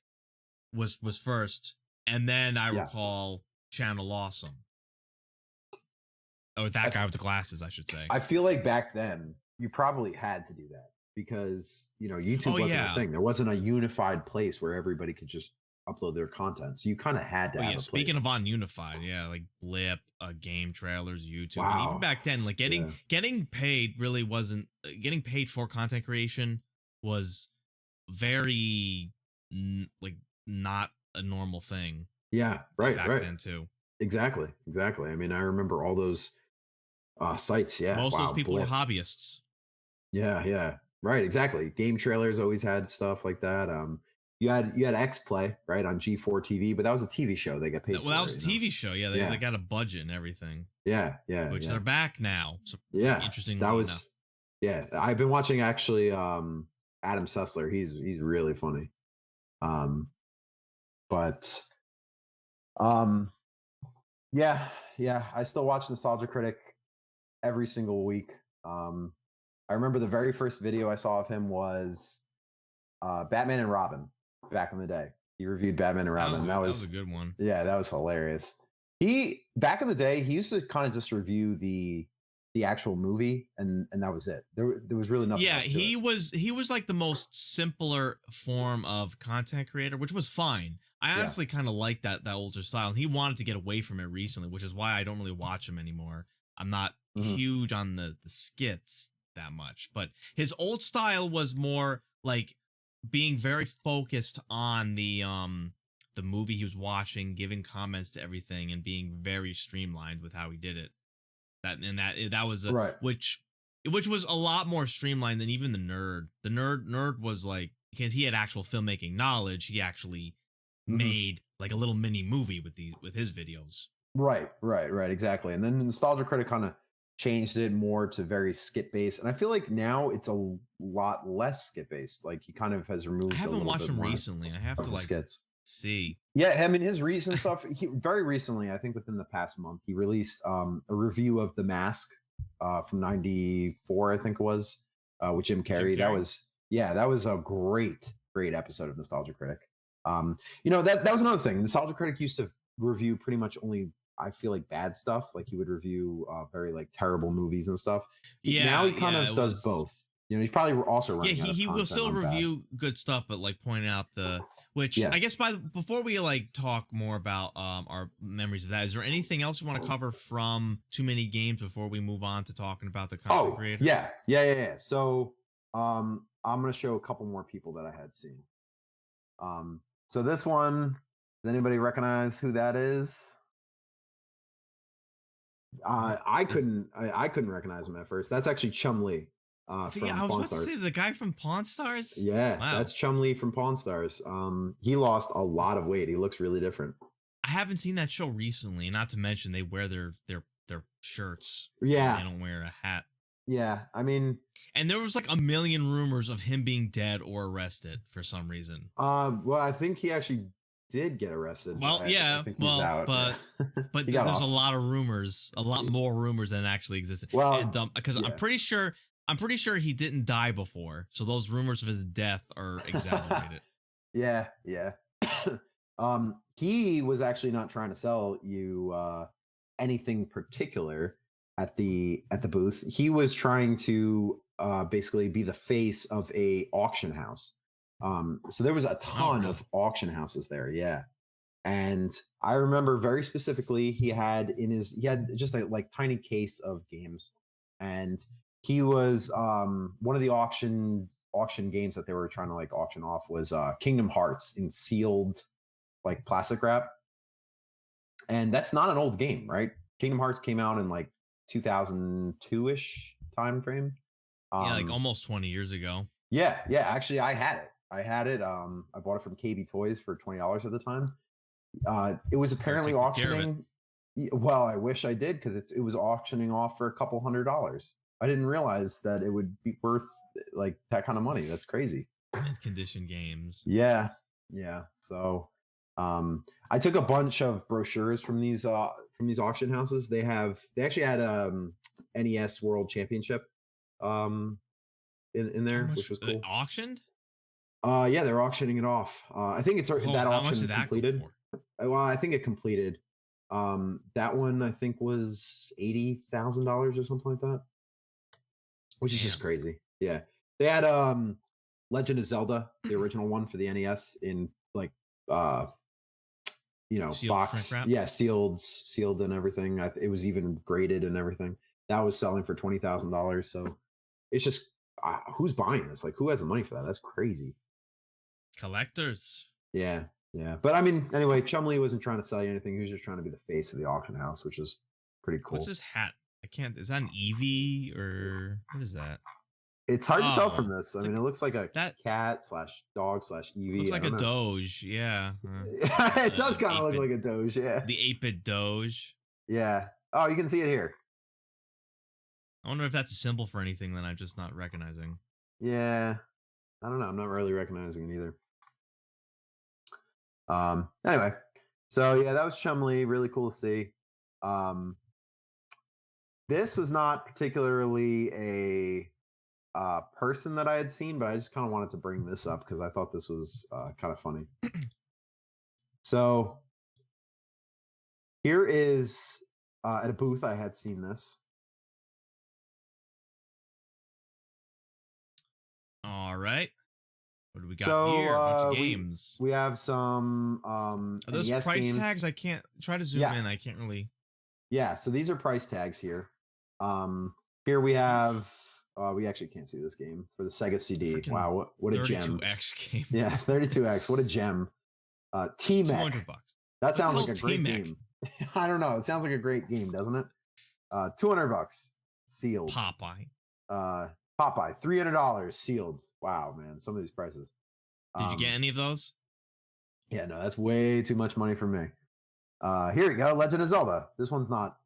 was first, and then I yeah. recall Channel Awesome. Or that I, guy with the glasses, I should say. I feel like back then you probably had to do that because YouTube Oh wasn't a yeah. thing. There wasn't a unified place where everybody could just upload their content. So you kind of had to Oh have yeah, a speaking place. of ununified, yeah, like Blip, game trailers, YouTube, and even Wow. back then, like Yeah. getting paid really wasn't getting paid for content creation was very like not a normal thing Yeah. Right. back Right. then too. Exactly. Exactly. I mean, I remember all those sites. Yeah. Most of those Wow. people were Blip. hobbyists. Yeah. Yeah. Right. Exactly. Game trailers always had stuff like that. You had X Play right on G4 TV, but that was a TV show. They get paid Well, that for was it. a TV show. Yeah, they Yeah. got a budget and everything, Yeah. Yeah. which Yeah. they're back now. So Yeah. That interestingly enough. was. Yeah. I've been watching actually. Adam Sessler. He's really funny. Um. But. Um. Yeah. Yeah. I still watch Nostalgia Critic every single week. Um. I remember the very first video I saw of him was Batman and Robin back in the day. He reviewed Batman and Robin. That was a good one. Yeah, that was hilarious. He back in the day, he used to kind of just review the actual movie, and that was it. There was really nothing Yeah, else to it. he was like the most simpler form of content creator, which was fine. I Yeah. honestly kind of like that older style, and he wanted to get away from it recently, which is why I don't really watch him anymore. I'm not Mhm. huge on the skits that much, but his old style was more like being very focused on the movie he was watching, giving comments to everything, and being very streamlined with how he did it. That was a Right. which was a lot more streamlined than even the nerd. The nerd was like, because he had actual filmmaking knowledge, he actually Mhm. made like a little mini movie with his videos. Right, right, right, exactly. And then Nostalgia Critic kind of changed it more to very skit based, and I feel like now it's a lot less skit based. Like he kind of has I removed a haven't little watched bit him more recently. I have of to the like skits. see. Yeah, I mean his recent stuff. He very recently, I think within the past month, he released a review of The Mask from '94, I think it was, with Jim Jim Carrey. Carrey? That was a great episode of Nostalgia Critic. That was another thing. Nostalgia Critic used to review pretty much only, I feel like, bad stuff. Like he would review very like terrible movies and stuff. Now Yeah, he kind yeah, of it does was. both. He's probably also Yeah, running out of he will content still on bad. review good stuff, but like point out the which Yeah. I guess before we like talk more about our memories of that, is there anything else you want to cover from Too Many Games before we move on to talking about the content Oh, creator? yeah. So, I'm gonna show a couple more people that I had seen. So this one, does anybody recognize who that is? I couldn't recognize him at first. That's actually Chum-Li Yeah, from I was Pawn about to say Stars. the guy from Pawn Stars. Yeah, Wow. that's Chum-Li from Pawn Stars. He lost a lot of weight. He looks really different. I haven't seen that show recently. Not to mention they wear their shirts. They Yeah, don't wear a hat. yeah. I mean, And there was like a million rumors of him being dead or arrested for some reason. well, I think he actually did get arrested. Well, I yeah, think he's well, out. but Yeah. but He got there's a off. lot of rumors, a lot more rumors than actually existed. And Well, because yeah. I'm pretty sure he didn't die before, so those rumors of his death are exaggerated. Yeah, yeah. He was actually not trying to sell you anything particular at the booth. He was trying to basically be the face of a auction house. So there was a Oh, ton really? of auction houses there. Yeah. And I remember very specifically he had just a like tiny case of games, and he was one of the auction games that they were trying to like auction off was Kingdom Hearts in sealed like plastic wrap. And that's not an old game, right? Kingdom Hearts came out in like 2002-ish time frame. Yeah, like almost 20 years ago. Yeah, yeah, actually I had it. I bought it from KB Toys for $20 at the time. It was Better apparently take good care of it. auctioning. Well, I wish I did because it was auctioning off for a couple $100s. I didn't realize that it would be worth like that kind of money. That's crazy. Mint condition games. Yeah, yeah. So, I took a bunch of brochures from these auction houses. They actually had NES World Championship in How there, much which was cool. auctioned? Yeah, they're auctioning it off. I think it's Oh, that how much auction did that completed. go for? Well, I think it completed. That one I think was $80,000 or something like that, which is just Damn. crazy. Yeah, they had Legend of Zelda, the original one for the NES, in like uh Sealed box, shrink wrap? yeah, sealed and everything. It was even graded and everything. That was selling for $20,000. So it's just who's buying this? Like, who has the money for that? That's crazy. Collectors. Yeah, yeah. But I mean, anyway, Chumley wasn't trying to sell you anything. He was just trying to be the face of the auction house, which is pretty cool. What's his hat? I can't. Is that an Eevee or what is that? It's hard to tell Oh, from this. I mean, it looks like a that cat / dog / Eevee. looks I like a don't know. Doge. Yeah. It does kind of look like a Doge. Yeah. The 8-bit Doge. Yeah. Oh, you can see it here. I wonder if that's a symbol for anything that I'm just not recognizing. Yeah. I don't know. I'm not really recognizing it either. Anyway, so yeah, that was Chumley. Really cool to see. This was not particularly a person that I had seen, but I just kind of wanted to bring this up because I thought this was kind of funny. So here is at a booth I had seen this. All right. What do we got So here? A bunch of games. we have some Are those NES price games. tags? I can't try to zoom in. I can't really. Yeah, so these are price tags here. Here we have we actually can't see this game for the Sega CD. Freaking Wow, what a gem. 32X game. Yeah, 32X. What a gem. T-Mech. $200. That sounds What the like a great hell's T-Mech? game. I don't know. It sounds like a great game, doesn't it? $200 sealed. Popeye. Popeye, $300 sealed. Wow, man, some of these prices. Did you get any of those? Yeah, no, that's way too much money for me. Here we go, Legend of Zelda. This one's not,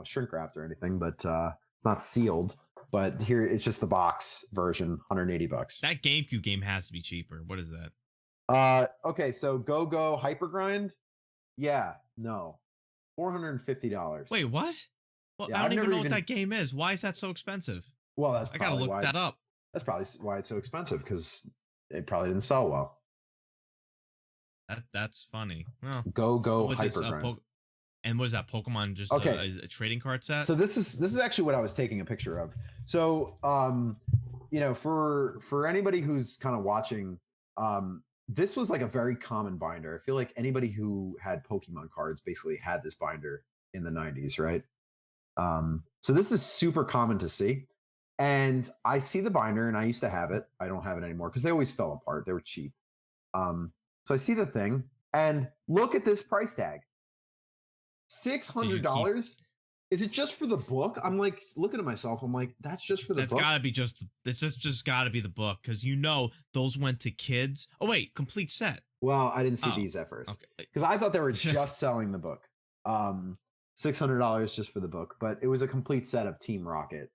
shrink wrapped or anything, but it's not sealed. But here it's just the box version, $180. That GameCube game has to be cheaper. What is that? Okay, so Go Hyper Grind. Yeah, no, $450. Wait, what? Well, Yeah, I I've don't even never know what that game is. Why is that so expensive? Well, that's I gotta probably look why that up. That's probably why it's so expensive, because it probably didn't sell well. That's funny. Well, Go what was Hyper this? Grind. And what is that? Pokemon just Okay. a trading card set? So this is actually what I was taking a picture of. So for anybody who's kind of watching, this was like a very common binder. I feel like anybody who had Pokemon cards basically had this binder in the 90s, right? So this is super common to see. And I see the binder and I used to have it. I don't have it anymore because they always fell apart. They were cheap. So I see the thing and look at this price tag. $600. is it just for the book? I'm like looking at myself. I'm like, that's just for the That's book. gotta be it's just gotta be the book, because those went to kids. Oh wait, complete set. Well, I didn't see Oh, these at first okay. because I thought they were just selling the book. $600 just for the book, but it was a complete set of Team Rocket.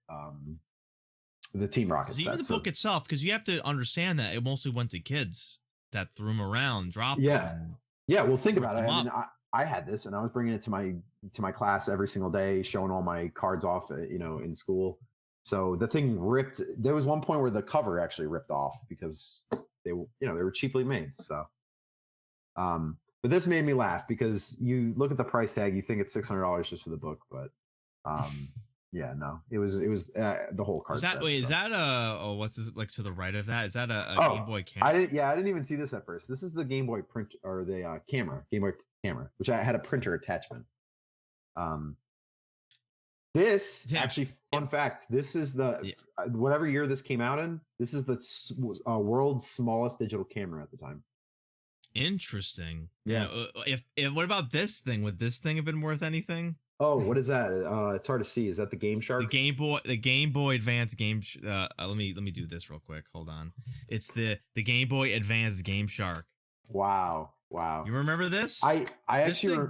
The Team Rocket set. Even the book itself, because you have to understand that it mostly went to kids that threw them around, dropped Yeah. them. Yeah, well, think about it. them I mean, up. I had this, and I was bringing it to my class every single day, showing all my cards off, in school. So the thing ripped. There was one point where the cover actually ripped off because they were cheaply made. So, but this made me laugh because you look at the price tag, you think it's $600 just for the book, but yeah, no, it was the whole card set. Is that what's this, like to the right of that? Is that a Game Boy camera? camera? I didn't even see this at first. This is the Game Boy print or the Game Boy camera, which I had a printer attachment. This actually, fun fact, this is the whatever year this came out in. This is the world's smallest digital camera at the time. Interesting. Yeah. If what about this thing? Would this thing have been worth anything? Oh, what is that? It's hard to see. Is that the Game Shark? The Game Boy Advance Game. Let me do this real quick. Hold on. It's the Game Boy Advance Game Shark. Wow. You remember this? I actually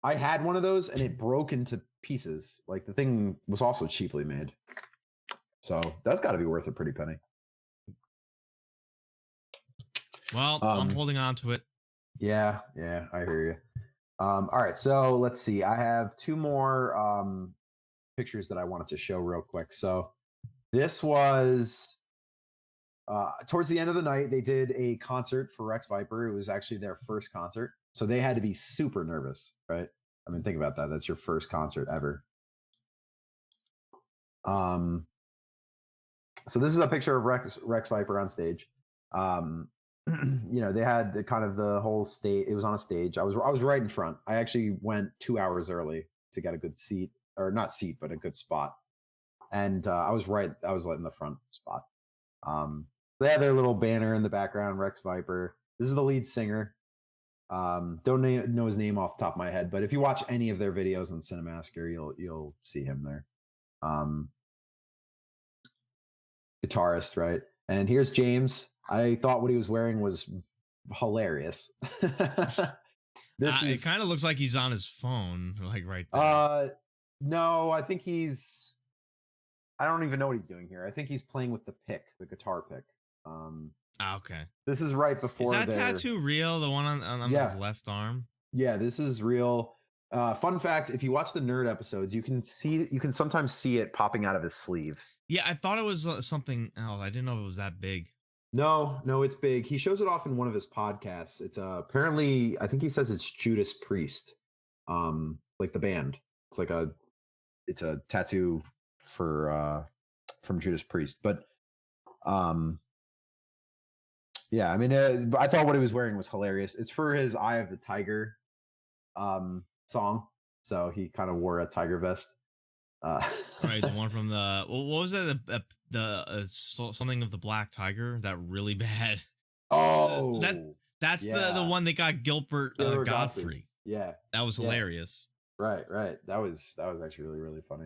I had one of those and it broke into pieces. Like the thing was also cheaply made, so that's got to be worth a pretty penny. Well, I'm holding on to it. Yeah, I hear you. All right, so let's see. I have two more pictures that I wanted to show real quick. So this was towards the end of the night. They did a concert for Rex Viper. It was actually their first concert, so they had to be super nervous, right? I mean, think about that. That's your first concert ever. So this is a picture of Rex Viper on stage. They had the whole stage. It was on a stage. I was right in front. I actually went 2 hours early to get a good seat, or not seat, but a good spot. And I was in the front spot. They had their little banner in the background, Rex Viper. This is the lead singer. Don't know his name off the top of my head, but if you watch any of their videos on Cinemassacre, you'll see him there. Guitarist, right? And here's James. I thought what he was wearing was hilarious. It kind of looks like he's on his phone, like right there. No, I think I don't even know what he's doing here. I think he's playing with the guitar pick. Okay. This is right before. Is that tattoo real? The one on his left arm? Yeah, this is real. Fun fact: if you watch the nerd episodes, you can sometimes see it popping out of his sleeve. Yeah, I thought it was something else. I didn't know it was that big. No, it's big. He shows it off in one of his podcasts. It's apparently, I think he says it's Judas Priest, like the band. It's a tattoo from Judas Priest. But yeah, I mean, I thought what he was wearing was hilarious. It's for his Eye of the Tiger song, so he kind of wore a tiger vest. Right, the one from what was that? Something of the Black Tiger, that really bad. Oh, that's the one that got Gilbert Godfrey. Yeah, that was hilarious. Right. That was actually really, really funny.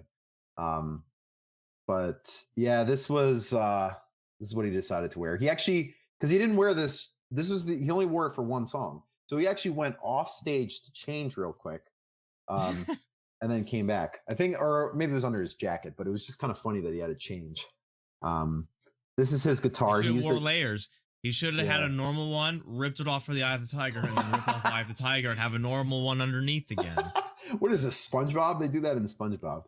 But yeah, this was what he decided to wear. He actually, because he didn't wear this. He only wore it for one song, so he actually went off stage to change real quick. And then came back. I think, or maybe it was under his jacket, but it was just kind of funny that he had to change. This is his guitar. He wore layers. He should have had a normal one, ripped it off for the Eye of the Tiger, and then ripped off the Eye of the Tiger and have a normal one underneath again. What is this, SpongeBob? They do that in SpongeBob.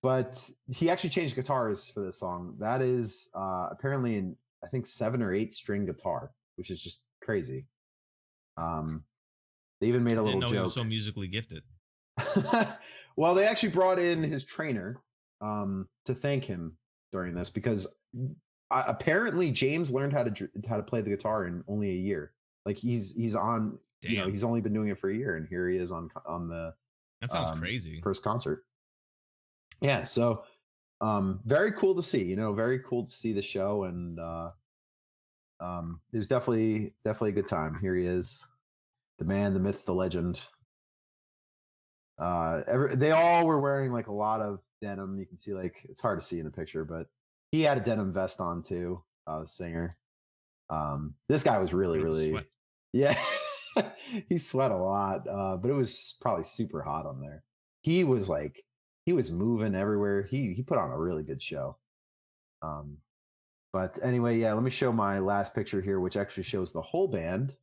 But he actually changed guitars for this song. That is apparently an, I think, 7 or 8 string guitar, which is just crazy. They even made a little joke. He was so musically gifted. Well, they actually brought in his trainer to thank him during this, because apparently James learned how to play the guitar in only a year. Like he's on, he's only been doing it for a year, and here he is on the. That sounds crazy. First concert. Yeah, so very cool to see. Very cool to see the show, and it was definitely a good time. Here he is, the man, the myth, the legend. They all were wearing like a lot of denim. You can see like it's hard to see in the picture, but he had a denim vest on too. The singer. This guy was really, Ready to sweat. really, yeah. He sweat a lot, but it was probably super hot on there. He was like, he was moving everywhere. He put on a really good show. Um, but anyway, yeah. Let me show my last picture here, which actually shows the whole band.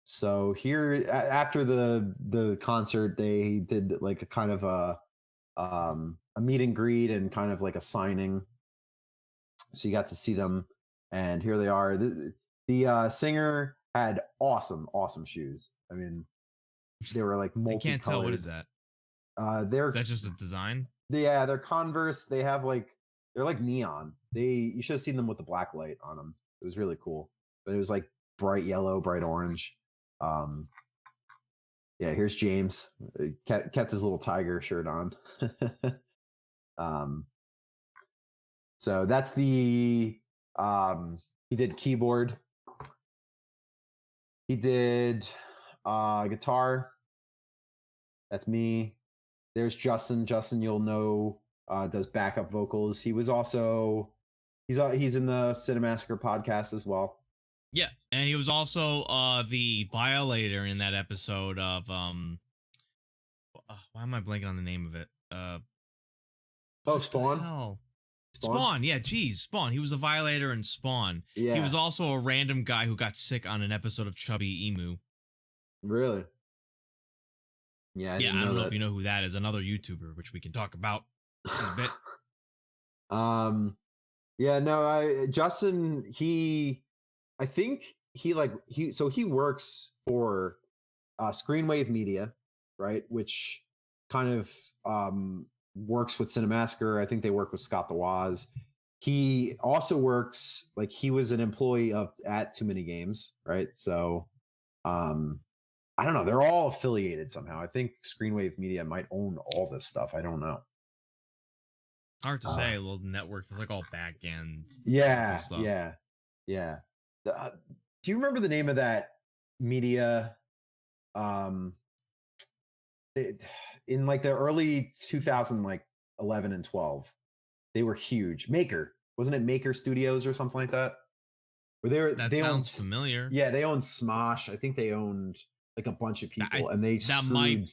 So here, after the concert, they did like a kind of a meet and greet and kind of like a signing. So you got to see them, and here they are. The singer had awesome shoes. I mean, they were like I can't tell. What is multicolored. that? Is They're that just a design? yeah, they're Converse. They have like they're like neon. You should have seen them with the black light on them. It was really cool, but it was like bright yellow, bright orange. Um, yeah, here's James. Kept his little tiger shirt on. um, so that's the he did keyboard. He did guitar. That's me. There's Justin. Justin, you'll know, does backup vocals. He was also he's in the Cinemassacre podcast as well. Yeah, and he was also the violator in that episode of why am I blanking on the name of it? Oh, What the Spawn. hell? Spawn, yeah, geez, Spawn. He was a violator in Spawn. Yeah. He was also a random guy who got sick on an episode of Chubby Emu. Really? Yeah, I don't know if you know who that is. Another YouTuber, which we can talk about in a bit. Yeah, no, Justin, I think he works for Screenwave Media, right? Which kind of works with Cinemassacre. I think they work with Scott the Woz. He also works like he was an employee at Too Many Games, right? So I don't know. They're all affiliated somehow. I think Screenwave Media might own all this stuff. I don't know. Hard to say. A little network. It's like all back end. Yeah, stuff. yeah. Do you remember the name of that media? In like the early 2011 and 12, they were huge. Maker, wasn't it Maker Studios or something like that? Where that they sounds familiar. Yeah, they owned Smosh. I think they owned like a bunch of people, and they I might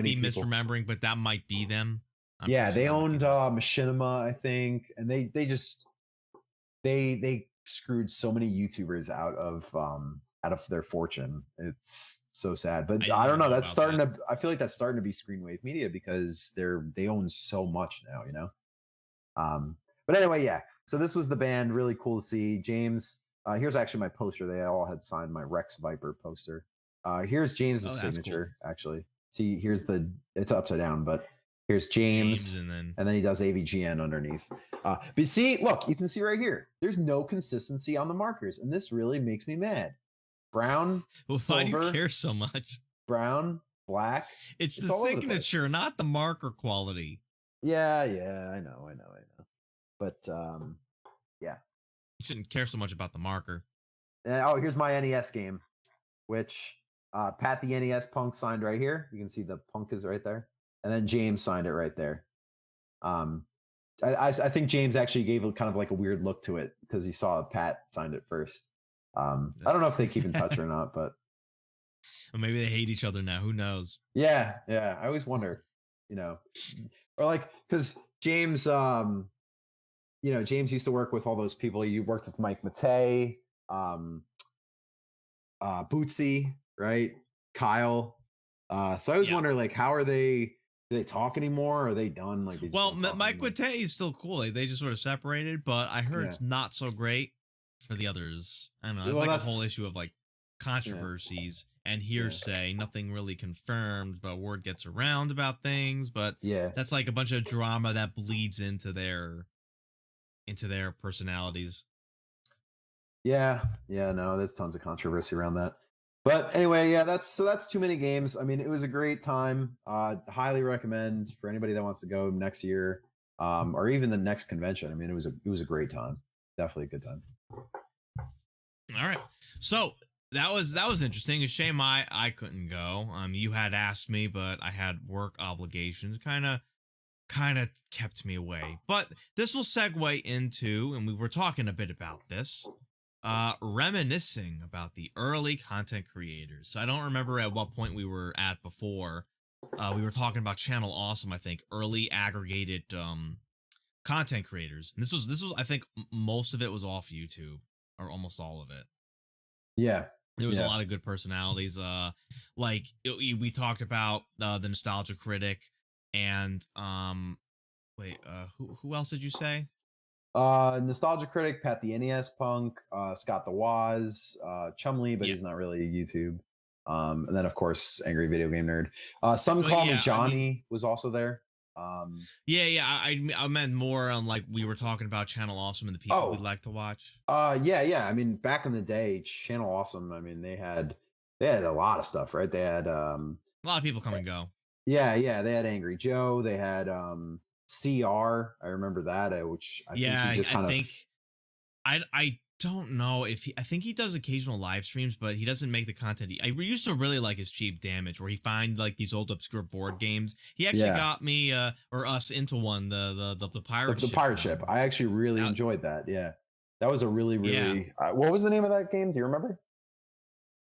be misremembering, but that might be them. Yeah, they owned Machinima, I think, and they screwed so many YouTubers out of their fortune. It's so sad, but I don't know. That's starting to. I feel like that's starting to be Screenwave Media because they own so much now, you know. But anyway, yeah. So this was the band. Really cool to see. James. Here's actually my poster. They all had signed my Rex Viper poster. Here's James's signature. Cool. Actually, see, it's upside down, but here's James and then he does AVGN underneath. But see, look, you can see right here. There's no consistency on the markers, and this really makes me mad. Brown, well, silver, why do you care so much? Brown, black. It's the signature, not the marker quality. Yeah, I know. But yeah. You shouldn't care so much about the marker. And, here's my NES game, which Pat the NES Punk signed right here. You can see the punk is right there. And then James signed it right there. I think James actually gave kind of like a weird look to it because he saw Pat signed it first. I don't know if they keep in touch or not, but or maybe they hate each other now. Who knows? Yeah. I always wonder, you know, or like because James, James used to work with all those people. You worked with Mike Matei, Bootsy, right? Kyle. So I always wonder, like, how are they? Do they talk anymore? Or are they done? Like, Mike Matei is still cool. Like, they just sort of separated, but I heard it's not so great for the others. I don't know. It's like a whole issue of like controversies and hearsay. Nothing really confirmed, but word gets around about things. But that's like a bunch of drama that bleeds into their personalities. No, there's tons of controversy around that. But anyway, that's Too Many Games. I mean, it was a great time. Highly recommend for anybody that wants to go next year, or even the next convention. I mean, it was a great time. Definitely a good time. All right. So that was interesting. A shame I couldn't go. You had asked me, but I had work obligations. Kind of kept me away. But this will segue into, and we were talking a bit about this, reminiscing about the early content creators. So I don't remember at what point we were at before. We were talking about Channel Awesome, I think, early aggregated content creators. And this was I think most of it was off YouTube, or almost all of it. Yeah. There was a Yeah. lot of good personalities. Like we talked about the Nostalgia Critic, and wait, who else did you say? Nostalgia Critic, Pat the NES Punk, Scott the Waz, Chumley, but Yeah. he's not really YouTube. And then of course Angry Video Game Nerd. Some Well, Call Me yeah, I mean, Johnny was also there. Um, yeah. I meant more on, like, we were talking about Channel Awesome and the people we oh, like to watch. yeah. I mean, back in the day, Channel Awesome. I mean, they had a lot of stuff, right? They had A lot of people come and go. yeah. They had Angry Joe. They had CR. I remember that, which I think Yeah, he just I kind of think I don't know if I think he does occasional live streams, but he doesn't make the content. I used to really like his Cheap Damage, where he find like these old obscure board games. He actually yeah. got me or us into one, the pirate The ship pirate one. ship. I actually really That, enjoyed that. Yeah, that was a really, yeah. really. What was the name of that game? Do you remember?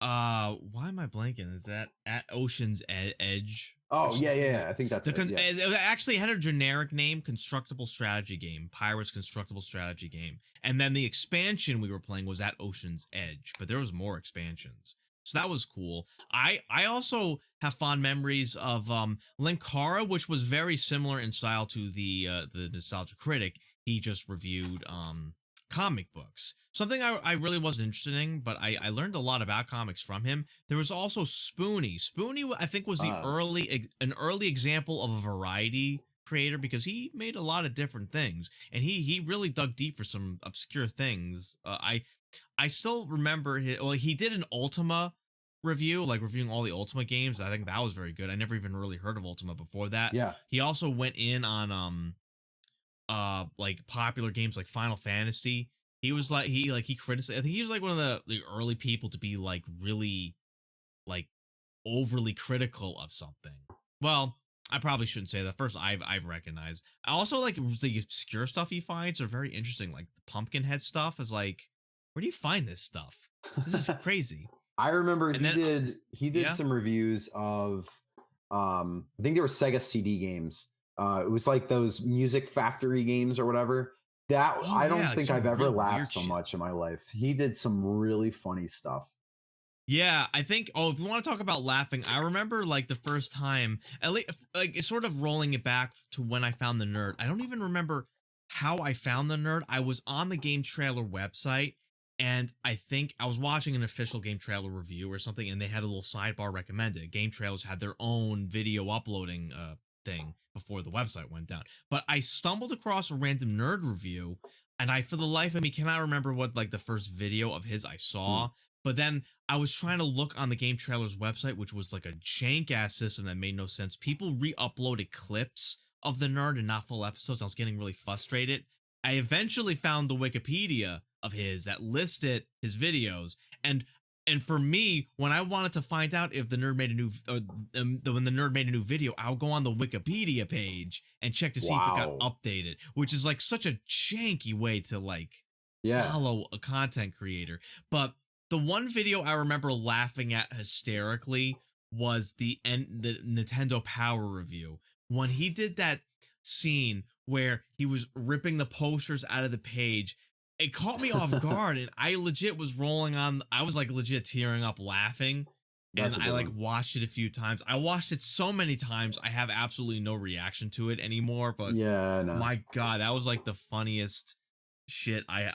Why am I blanking? Is that at Ocean's Edge or Oh yeah, something? yeah. I think that's it. Yeah, It actually had a generic name, Constructible Strategy Game, Pirates Constructible Strategy Game, and then the expansion we were playing was at Ocean's Edge, but there was more expansions, so that was cool. I also have fond memories of Linkara, which was very similar in style to the Nostalgia Critic. He just reviewed comic books. Something I really wasn't interested in, but I learned a lot about comics from him. There was also Spoonie. Spoonie, I think, was an early example of a variety creator, because he made a lot of different things, and he really dug deep for some obscure things. I still remember he did an Ultima review, like reviewing all the Ultima games. I think that was very good. I never even really heard of Ultima before that. yeah. He also went in on like popular games like Final Fantasy. He criticized, I think he was like one of the early people to be like really like overly critical of something. Well, I probably shouldn't say that. First, I've recognized. I also like the obscure stuff he finds are very interesting. Like the Pumpkinhead stuff is like, where do you find this stuff? This is crazy. I remember And then he did yeah. some reviews of I think they were Sega CD games. It was like those Music Factory games or whatever. That Oh I don't yeah, like think I've some ever real laughed weird so shit. much in my life. He did some really funny stuff. Yeah, I think. Oh, if you want to talk about laughing, I remember like the first time, at least, like sort of rolling it back to when I found the nerd. I don't even remember how I found the nerd. I was on the Game Trailer website, and I think I was watching an official Game Trailer review or something, and they had a little sidebar recommended. Game Trailers had their own video uploading thing before the website went down. But I stumbled across a random nerd review, and I, for the life of me, cannot remember what like the first video of his I Hmm. saw. But then I was trying to look on the Game Trailers website, which was like a jank ass system that made no sense. People re-uploaded clips of the nerd and not full episodes. I was getting really frustrated. I eventually found the Wikipedia of his that listed his videos, and for me, when I wanted to find out if the nerd made a new, when the nerd made a new video, I'll go on the Wikipedia page and check to see if it got Wow. updated, which is like such a janky way to like Yeah. follow a content creator. But the one video I remember laughing at hysterically was the Nintendo Power review, when he did that scene where he was ripping the posters out of the page. It caught me off guard, and I legit was rolling on. I was like legit tearing up laughing, and That's a I good like one. watched it a few times. I watched it so many times I have absolutely no reaction to it anymore. But Yeah, no. my god, that was like the funniest shit I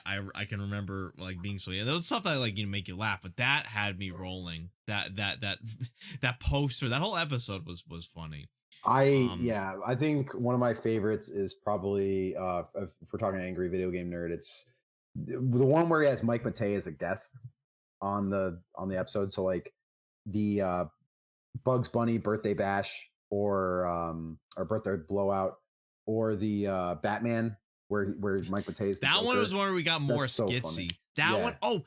can remember, like being so. Yeah, there was stuff that like make you laugh, but that had me rolling. That that poster, that whole episode was funny. Um, I think one of my favorites is probably if we're talking Angry Video Game Nerd, it's the one where he has Mike Matei as a guest on the episode. So like the Bugs Bunny birthday bash or birthday blowout or the Batman where Mike Matei is the that one was Joker. one where we got more That's so funny. skitsy. That one, Yeah. oh,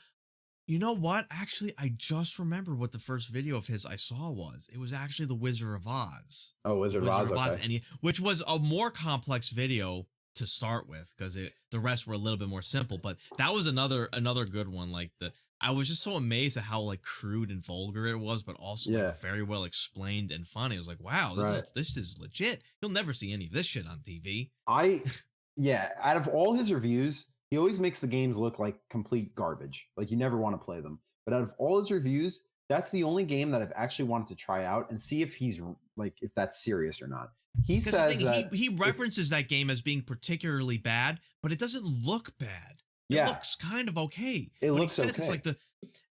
You know what? Actually, I just remembered what the first video of his I saw was. It was actually the Wizard of Oz. Oh, The Wizard of Wizard Oz. of Oz, Okay. which was a more complex video to start with because the rest were a little bit more simple. But that was another good one. Like I was just so amazed at how like crude and vulgar it was, but also like Yeah. very well explained and funny. I was like, wow, Right. this is legit. You'll never see any of this shit on TV. Yeah, out of all his reviews, he always makes the games look like complete garbage. Like you never want to play them. But out of all his reviews, that's the only game that I've actually wanted to try out and see if he's like if that's serious or not. He Because the says thing that he if, references that game as being particularly bad, but it doesn't look bad. It yeah, looks kind of okay. it But looks okay.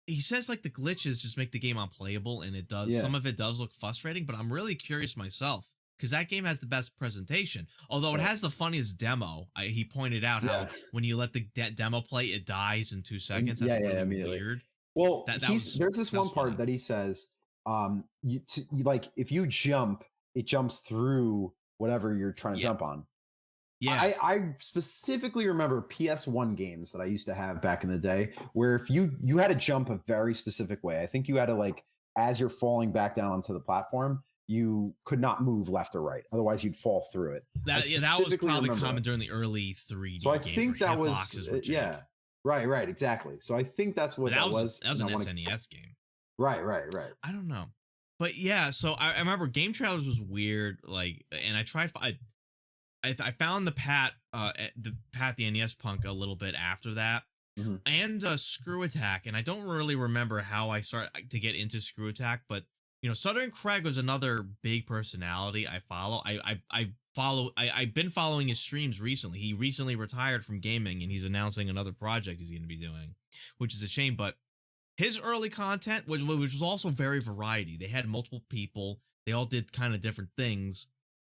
he says like the glitches just make the game unplayable, and it does. Yeah, Some of it does look frustrating, but I'm really curious myself because that game has the best presentation. Although it right. has the funniest demo. He pointed out Yeah. how when you let the demo play, it dies in 2 seconds. That's Yeah, yeah, really immediately. weird. Well, That there's this one was part funny. that he says, you like if you jump, it jumps through whatever you're trying to Yeah, jump on. yeah, I specifically remember PS1 games that I used to have back in the day where if you had to jump a very specific way. I think you had to like as you're falling back down onto the platform, you could not move left or right. Otherwise you'd fall through it. I that was specifically probably remember that. common during the early So I 3D games where think that was hitboxes were jank. yeah. Right, exactly. So I think that's But what that was. that was And I an want to SNES game. right. I don't know. But yeah, so I remember Game Trailers was weird, like, and I found the Pat the NES Punk a little bit after that, Mhm. and Screw Attack, and I don't really remember how I started to get into Screw Attack, but Southern Craig was another big personality I follow. I've been following his streams recently. He recently retired from gaming, and he's announcing another project he's going to be doing, which is a shame, but his early content, which was also very variety. They had multiple people. They all did kind of different things.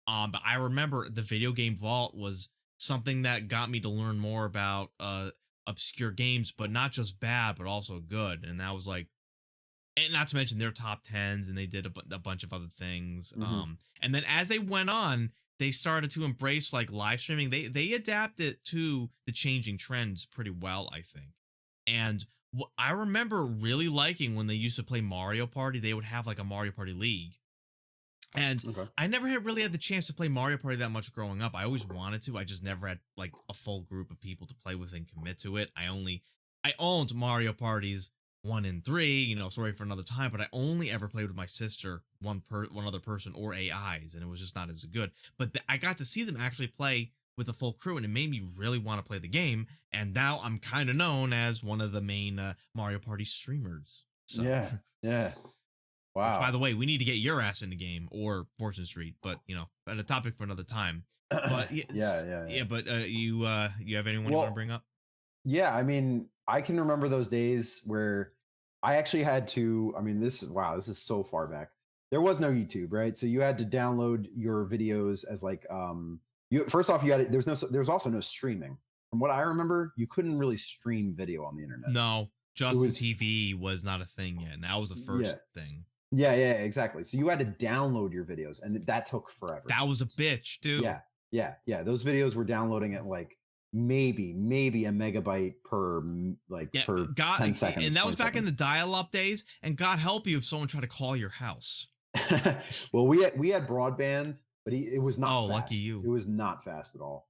But I remember the video game vault was something that got me to learn more about obscure games, but not just bad, but also good. And that was like, and not to mention their top tens, and they did a bunch of other things. Mhm. And then as they went on, they started to embrace like live streaming. They adapted to the changing trends pretty well, I think. And I remember really liking when they used to play Mario Party. They would have like a Mario Party League, and Okay. I never had really had the chance to play Mario Party that much growing up. I always wanted to. I just never had like a full group of people to play with and commit to it. I owned Mario Parties 1 and 3. Sorry for another time, but I only ever played with my sister, one other person, or AIs, and it was just not as good. But I got to see them actually play with a full crew, and it made me really want to play the game. And now I'm kind of known as one of the main Mario Party streamers. So. Yeah. Yeah. Which, by Wow. the way, we need to get your ass in the game or Fortune Street, but at a topic for another time. But Yeah. but you have anyone you want to Well, bring up? yeah, I mean, I can remember those days where I actually had to, I mean, this is so far back. There was no YouTube, right? So you had to download your videos as like you first off you had there's also no streaming. From what I remember, you couldn't really stream video on the internet. No, It Justin was TV was not a thing yet, and that was the yeah. first thing. Yeah, exactly. So you had to download your videos and that took forever. That was a bitch too. Yeah. Those videos were downloading at like maybe a megabyte per Yeah, per God, 10 seconds. and that was 20 back in the seconds. dial-up days. And God help you if someone tried to call your house. Well, we had broadband, but it was not Oh, lucky fast. you. It was not fast at all.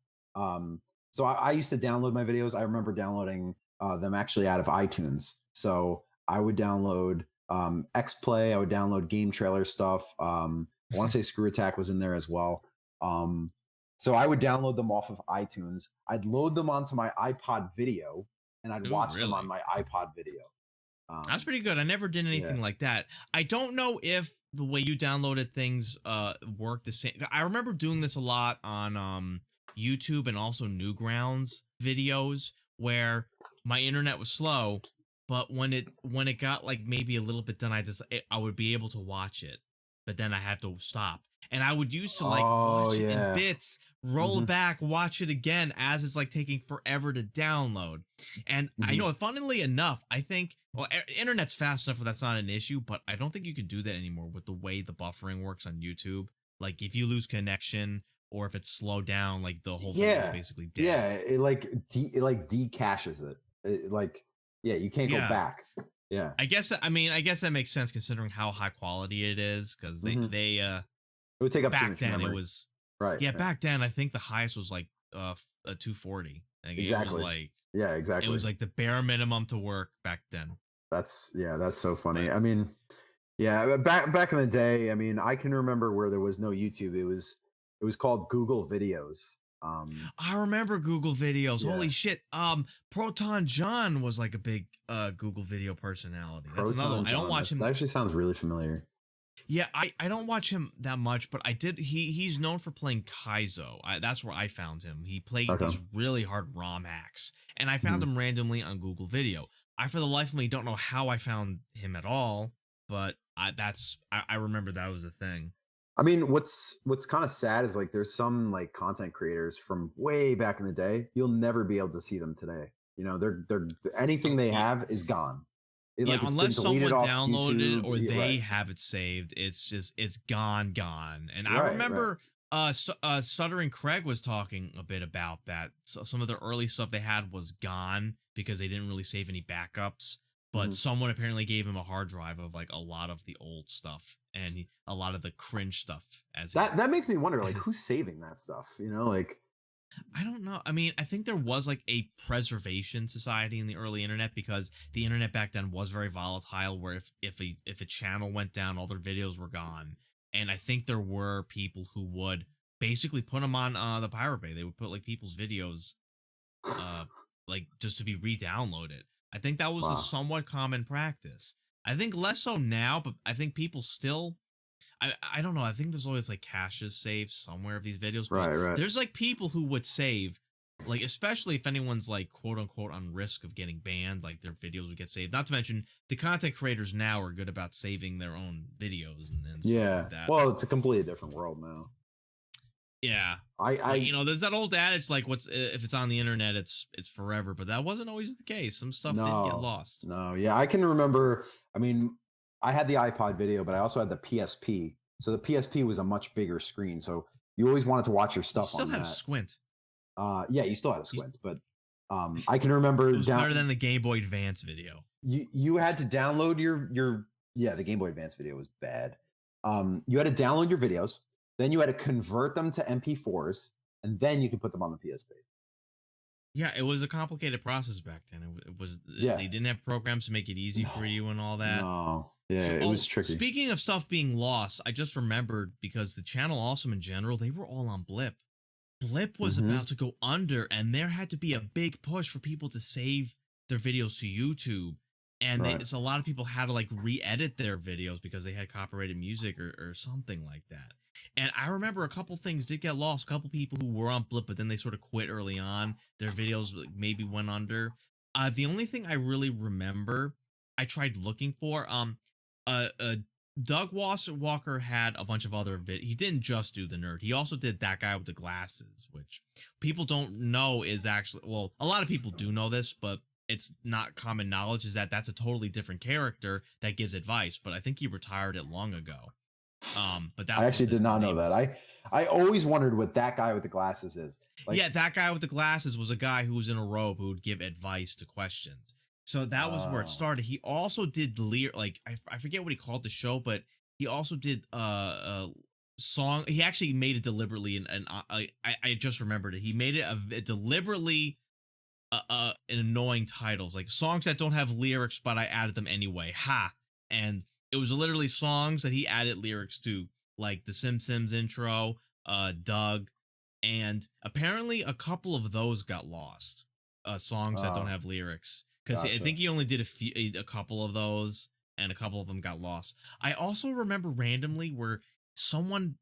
So I used to download my videos. I remember downloading them actually out of iTunes. So I would download XPlay. I would download game trailer stuff. I want to say Screw Attack was in there as well. So I would download them off of iTunes. I'd load them onto my iPod Video, and I'd Ooh, watch them on really? my iPod Video. That's pretty good. I never did Yeah. anything like that. I don't know if the way you downloaded things worked the same. I remember doing this a lot on YouTube and also Newgrounds videos where my internet was slow, but when it got like maybe a little bit done, I would be able to watch it, but then I had to stop. And I would used to like Oh watch it in yeah. bits, roll hmm it back, watch it again as it's like taking forever to download. And I hmm funnily enough, I think, well, internet's fast enough where that's not an issue, but I don't think you can do that anymore with the way the buffering works on YouTube. Like if you lose connection or if it's slowed down, like the whole video is Yeah. basically dead. Yeah. It like decaches it. Like Yeah, you can't go Yeah. back. Yeah. I guess that makes sense considering how high quality it is, because Hmm. they It would take up too back much then it memory. was, Right. yeah, Yeah. back then I think the highest was like a 240. Like Exactly. Yeah. it Exactly. was like the bare minimum to work back then. That's so funny. But I mean, yeah, back in the day, I mean, I can remember where there was no YouTube. It was called Google Videos. I remember Google videos. Holy Yeah, shit. Proton John was like a big Google video personality. That's another one. Proton I don't John. watch That him. actually sounds really familiar. Yeah, I don't watch him that much, but I did. He's known for playing Kaizo. That's where I found him. He played Okay. these really hard ROM hacks, and I found Mhm. him randomly on Google Video. I, for the life of me, don't know how I found him at all, but I remember that was a thing. I mean, what's kind of sad is like there's some like content creators from way back in the day. You'll never be able to see them today. They're anything they Yeah, have is gone. yeah, It's been unless deleted someone off downloaded it YouTube. or they Right. have it saved, it's gone. And I Right. Right. remember Stuttering Craig was talking a bit about that. So some of the early stuff they had was gone because they didn't really save any backups, but Mhm. someone apparently gave him a hard drive of like a lot of the old stuff and a lot of the cringe stuff as his. That makes me wonder, like, who's saving that stuff? Like, I don't know. I mean, I think there was like a preservation society in the early internet because the internet back then was very volatile. Where if a channel went down, all their videos were gone. And I think there were people who would basically put them on the Pirate Bay. They would put like people's videos, uh, like just to be re-downloaded. I think that was a wow. somewhat common practice. I think less so now, but I think people still I don't know. I think there's always like caches saved somewhere of these videos, but Right. Right. there's like people who would save, like especially if anyone's like quote unquote on risk of getting banned, like their videos would get saved. Not to mention the content creators now are good about saving their own videos and stuff Yeah. like that. Well, it's a completely different world now. Yeah, but I there's that old adage like what's if it's on the internet, it's forever. But that wasn't always the case. Some stuff did get No, lost. no. Yeah, I can remember. I mean, I had the iPod video, but I also had the PSP. So the PSP was a much bigger screen. So you always wanted to watch your You stuff still on had a that. squint. Yeah, you still had a You, squint, but I can remember it was better down. than the Game Boy Advance video. You had to download your yeah, the Game Boy Advance video was bad. You had to download your videos, then you had to convert them to MP4s, and then you could put them on the PSP. Yeah, it was a complicated process back then. It was Yeah. they didn't have programs to make it easy for No. you and all that. No. Yeah, So, it was tricky. speaking of stuff being lost, I just remembered because the channel Awesome in general, they were all on Blip. Blip was Mhm. about to go under, and there had to be a big push for people to save their videos to YouTube. And Right. it's a lot of people had to like re-edit their videos because they had copyrighted music or something like that. And I remember a couple things did get lost. A couple people who were on Blip, but then they sort of quit early on. Their videos like, maybe went under. The only thing I really remember, I tried looking for. Uh, uh Walker had a bunch of other he didn't just do the nerd. He also did that guy with the glasses, which people don't know is actually, well, a lot of people do know this, but it's not common knowledge is that that's a totally different character that gives advice, but I think he retired it long ago. But I that was actually did the not know name that. is. I always wondered what that guy with the glasses is. Like Yeah, that guy with the glasses was a guy who was in a robe who would give advice to questions. So that was where it oh, started. He also did like I forget what he called the show, but he also did song. He actually made it deliberately, and I just remembered it. He made it a deliberately an annoying titles like songs that don't have lyrics, but I added them anyway. Ha! And it was literally songs that he added lyrics to, like the Simpsons intro, Doug, and apparently a couple of those got lost. Songs that don't oh, have lyrics, because I gotcha. think he only did a couple of those, and a couple of them got lost. I also remember randomly where someone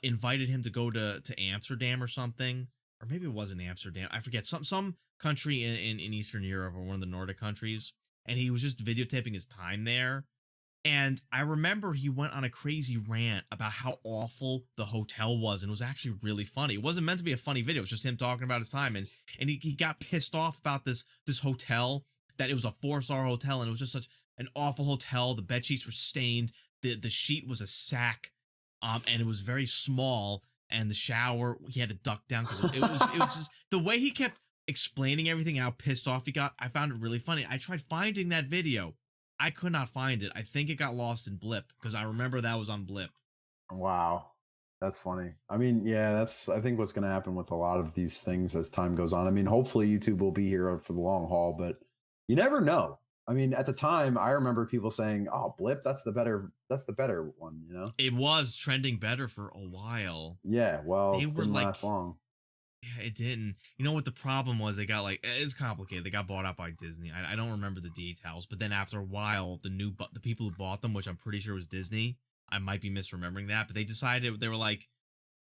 invited him to go to Amsterdam or something, or maybe it wasn't Amsterdam. I forget, some country in Eastern Europe or one of the Nordic countries, and he was just videotaping his time there. And I remember he went on a crazy rant about how awful the hotel was, and it was actually really funny. It wasn't meant to be a funny video; it was just him talking about his time, and he got pissed off about this hotel, that it was a 4-star hotel, and it was just such an awful hotel. The bed sheets were stained, the sheet was a sack, and it was very small, and the shower he had to duck down because it was just the way he kept explaining everything, how pissed off he got. I found it really funny. I tried finding that video. I could not find it. I think it got lost in Blip because I remember that was on Blip. Wow. That's funny. I mean, yeah, that's I think what's going to happen with a lot of these things as time goes on. I mean, hopefully YouTube will be here for the long haul, but you never know. I mean, at the time, I remember people saying, "Oh, Blip, that's the better one," you know? It was trending better for a while. Yeah, They well, were didn't like, last long. yeah, it didn't. You know what the problem was? They got like, it's complicated. They got bought out by Disney. I don't remember the details, but then after a while, the people who bought them, which I'm pretty sure was Disney, I might be misremembering that, but they decided, they were like,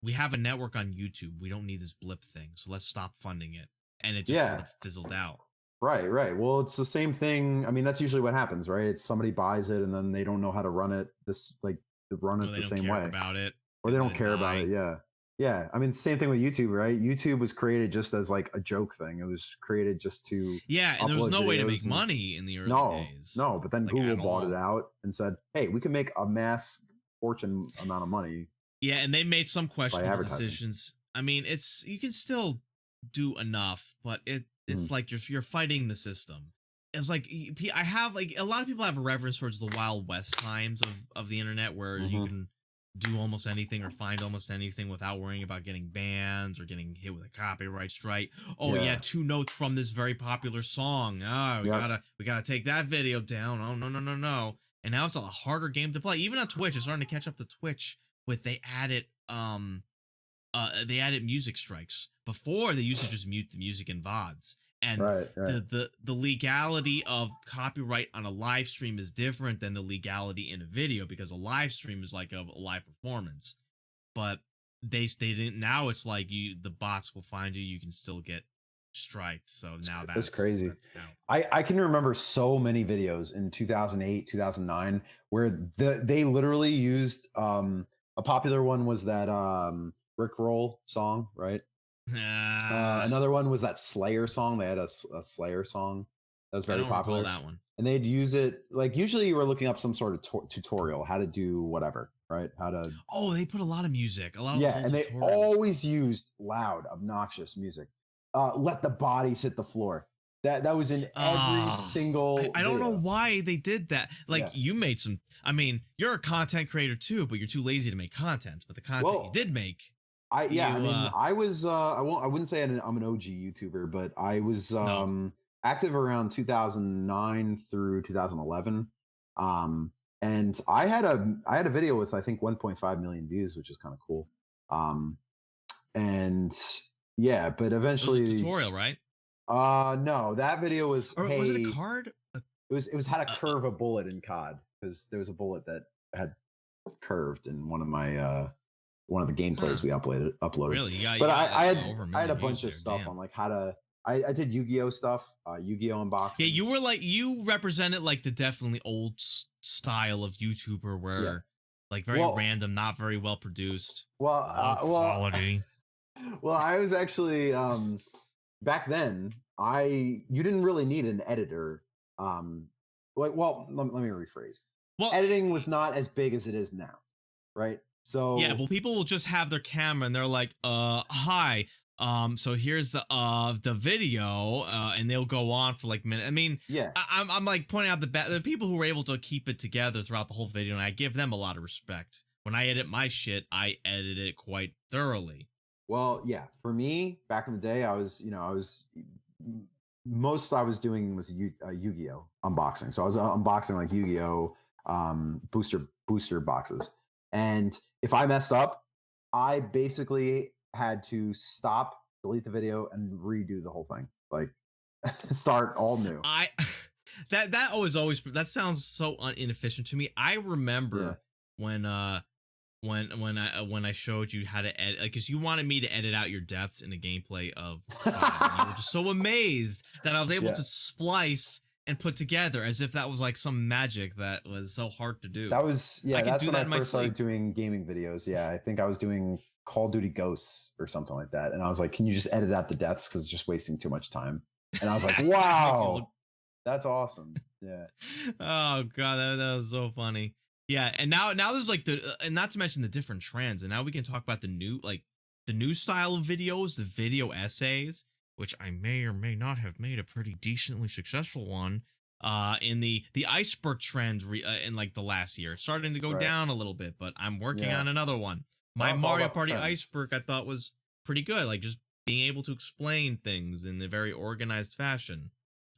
we have a network on YouTube. We don't need this Blip thing, so let's stop funding it. And it just sort Yeah. of fizzled out. Right, right. Well, it's the same thing. I mean, that's usually what happens, right? It's somebody buys it and then they don't know how to run it to run Or it they the don't same care way. about it. Or they Let don't it care about die. it. Yeah. Yeah. I mean, same thing with YouTube, right? YouTube was created just as like a joke thing. It was created just to Yeah, and there was upload no way to make videos and money in the early no, days, no. But then like Google at bought it all. out and said, "Hey, we can make a mass fortune amount of money Yeah, and they made some by questionable advertising." decisions. I mean, it's you can still do enough, but it's Mhm. like you're fighting the system. It's like I have like a lot of people have a reverence towards the Wild West times of the internet where you Mhm. can do almost anything or find almost anything without worrying about getting bans or getting hit with a copyright strike. Oh yeah, Yeah. 2 notes from this very popular song. Ah, Yep. we gotta take that video down. Oh no no no no. And now it's a harder game to play. Even on Twitch, it's starting to catch up to Twitch with they added music strikes. Before they used to just mute the music in VODs. And Right. Right. the legality of copyright on a live stream is different than the legality in a video because a live stream is like a live performance. But they didn't now it's like the bots will find you, you can still get striked. So now It's crazy. that's out. I can remember so many videos in 2008, 2009 where they literally used a popular one was that Rick Roll song, right? Ah, Another one was that Slayer song. They had a Slayer song that was I very don't recall popular. that one. And they'd use it like usually you were looking up some sort of tutorial, how to do whatever, right? How to Oh, they put a lot of music, a lot of those yeah, old and they tutorials. always used loud, obnoxious music. Let the bodies hit the floor. That was in every Ah, single I don't know video. why they did that. Like Yeah. you made some. I mean, you're a content creator too, but you're too lazy to make content. But the content you Well, did make, I yeah, I you mean, I was I wouldn't say I'm an OG YouTuber, but I was no. active around 2009 through 2011. Um and I had a video with I think 1.5 million views, which is kind of cool. Um and yeah, but It was a eventually tutorial, right? no, that video was Or was it a hey, card? it was how to Uh, uh, curve a bullet in COD because there was a bullet that had curved in one of the huh? gameplays we uploaded. Really? But you got over a I had a million views bunch of there. stuff Damn. on like how to I did Yu-Gi-Oh stuff, Yu-Gi-Oh Yeah, you unboxings. were like you represented like the definitely old style of YouTuber Yeah. where like very Well, random, not very well produced, well, low well, quality. well. I was actually back then. You didn't really need an editor. Like, well, let me rephrase. Well, Editing was not as big as it is now, right? yeah, So well, people will just have their camera and they're like, hi. So here's the video, and they'll go on for like minute. I mean, yeah. I'm like pointing out the people who were able to keep it together throughout the whole video, and I give them a lot of respect. When I edit my shit, I edit it quite thoroughly. Well, yeah. For me, back in the day, I was most I was doing was Yu-Gi-Oh unboxing. So I was unboxing like Yu-Gi-Oh booster boxes. And if I messed up, I basically had to stop, delete the video, and redo the whole thing. Like start all new. I that always that sounds so inefficient to me. I Yeah. remember when when I showed you how to edit, like, because you wanted me to edit out your deaths in a gameplay of COD, and you were just so amazed that I was able Yeah. to splice and put together as if that was like some magic that was so hard to do. That was I yeah, could that's do when that I in my first started sleep. doing gaming videos. Yeah, I think I was doing Call of Duty Ghosts or something like that. And I was like, can you just edit out the deaths because it's just wasting too much time? And I was like, It makes you look. wow, that's awesome. Yeah. Oh god, that was so funny. Yeah, and now there's like and not to mention the different trends, and now we can talk about the new style of videos, the video essays. which I may or may not have made a pretty decently successful one. In the iceberg trend in like the last year, starting to go Right. down a little bit, but I'm working Yeah. on another one. My Well, it's all Mario about the Party trends. iceberg I thought was pretty good, like just being able to explain things in a very organized fashion.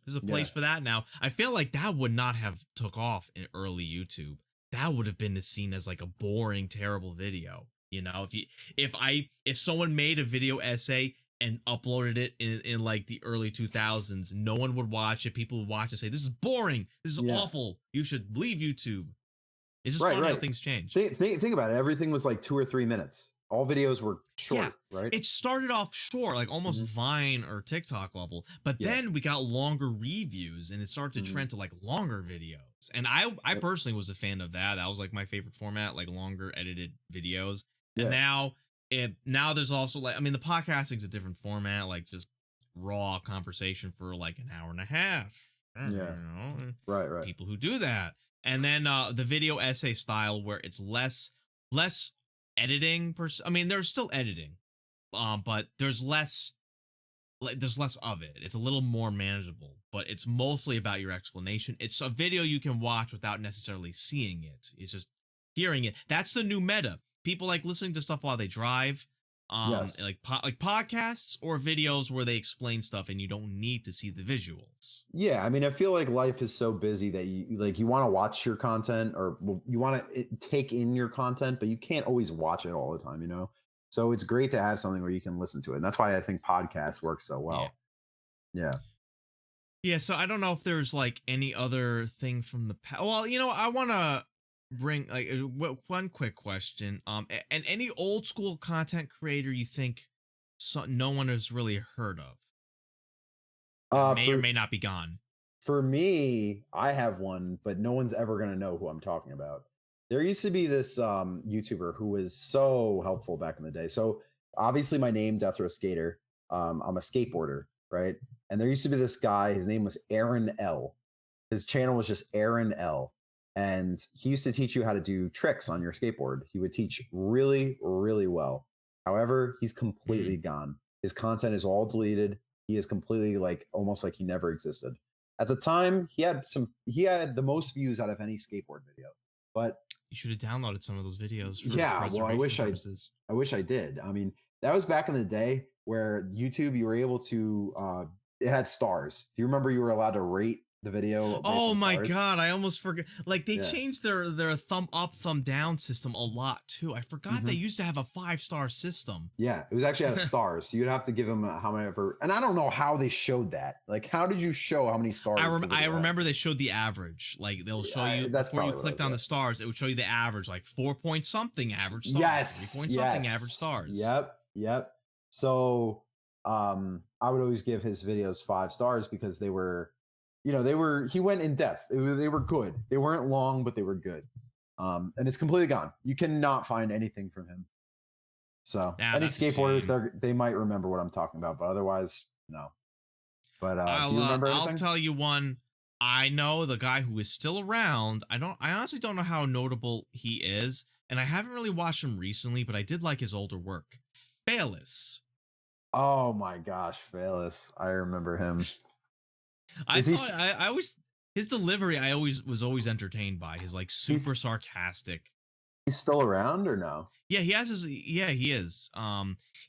There's a Yeah. place for that now. I feel like that would not have took off in early YouTube. That would have been seen as like a boring, terrible video. You know, if someone made a video essay and uploaded it in like the early 2000s, no one would watch it. People would watch and say, "This is boring. This is Yeah. awful. You should leave YouTube." It's just Right. funny how Right. things change. Think about it. Everything was like 2 or 3 minutes. All videos were Yeah, short, right? it started off short, like almost Hmm. Vine or TikTok level, but Yeah. then we got longer reviews and it started to Hmm. trend to like longer videos. And I Yep. personally was a fan of that. That was like my favorite format, like longer edited videos. And Yeah. now there's also like, I mean, the podcasting's a different format, like just raw conversation for like an hour and a half. Yeah. You know, Right. Right. people who do that. And then the video essay style where it's less editing I mean, there's still editing, but there's less, like there's less of it. It's a little more manageable, but it's mostly about your explanation. It's a video you can watch without necessarily seeing it. It's just hearing it. That's the new meta. People like listening to stuff while they drive, Yes. like podcasts or videos where they explain stuff and you don't need to see the visuals. Yeah, I mean, I feel like life is so busy that you want to watch your content or you want to take in your content, but you can't always watch it all the time, you know? So it's great to have something where you can listen to it. And that's why I think podcasts work so Yeah. well. Yeah. Yeah, so I don't know if there's like any other thing from the past. Well, I want to bring like one quick question. And any old school content creator you think no one has really heard of that Uh may or for may not be gone? for me, I have one, but no one's ever going to know who I'm talking about. There used to be this YouTuber who was so helpful back in the day. So obviously my name, deathrow skater. I'm a skateboarder, right? And there used to be this guy, his name was Aaron L. His channel was just Aaron L. And he used to teach you how to do tricks on your skateboard. He would teach really, really well. However, he's completely Hmm. gone. His content is all deleted. He is completely like almost like he never existed. At the time, he had the most views out of any skateboard video. But You should have downloaded some of those videos for yeah, well, preservation purposes. I wish I did. I mean, that was back in the day where YouTube you were able to it had stars. Do you remember you were allowed to rate the video based Oh on my stars? god, I almost forgot. Like they Yeah. changed their thumb up, thumb down system a lot too. I forgot they Mhm. used to have a 5-star system. Yeah, it was actually out of stars. So you'd have to give them how many ever. And I don't know how they showed that. Like, how did you show how many stars the I video had? remember they showed the average. Like they'll show you That's before you probably what it clicked was. on Yeah. the stars, it would show you the average, like 4 point something average stars, Yes. 3 point something average stars. Yep. Yep. So I would always give his videos 5 stars because they were, he went in depth. They were good. They weren't long, but they were good. And it's completely gone. You cannot find anything from him. So Yeah, any that's a skateboarders, shame. they might remember what I'm talking about, but otherwise, no. But do you remember I'll anything? tell you one. I know the guy who is still around. I honestly don't know how notable he is, and I haven't really watched him recently, but I did like his older work. Phaelus. Oh my gosh, Phaelus. I remember him. I Is he thought I always his delivery I always was always entertained by his like he's super sarcastic. he's still around or no? Yeah, he is.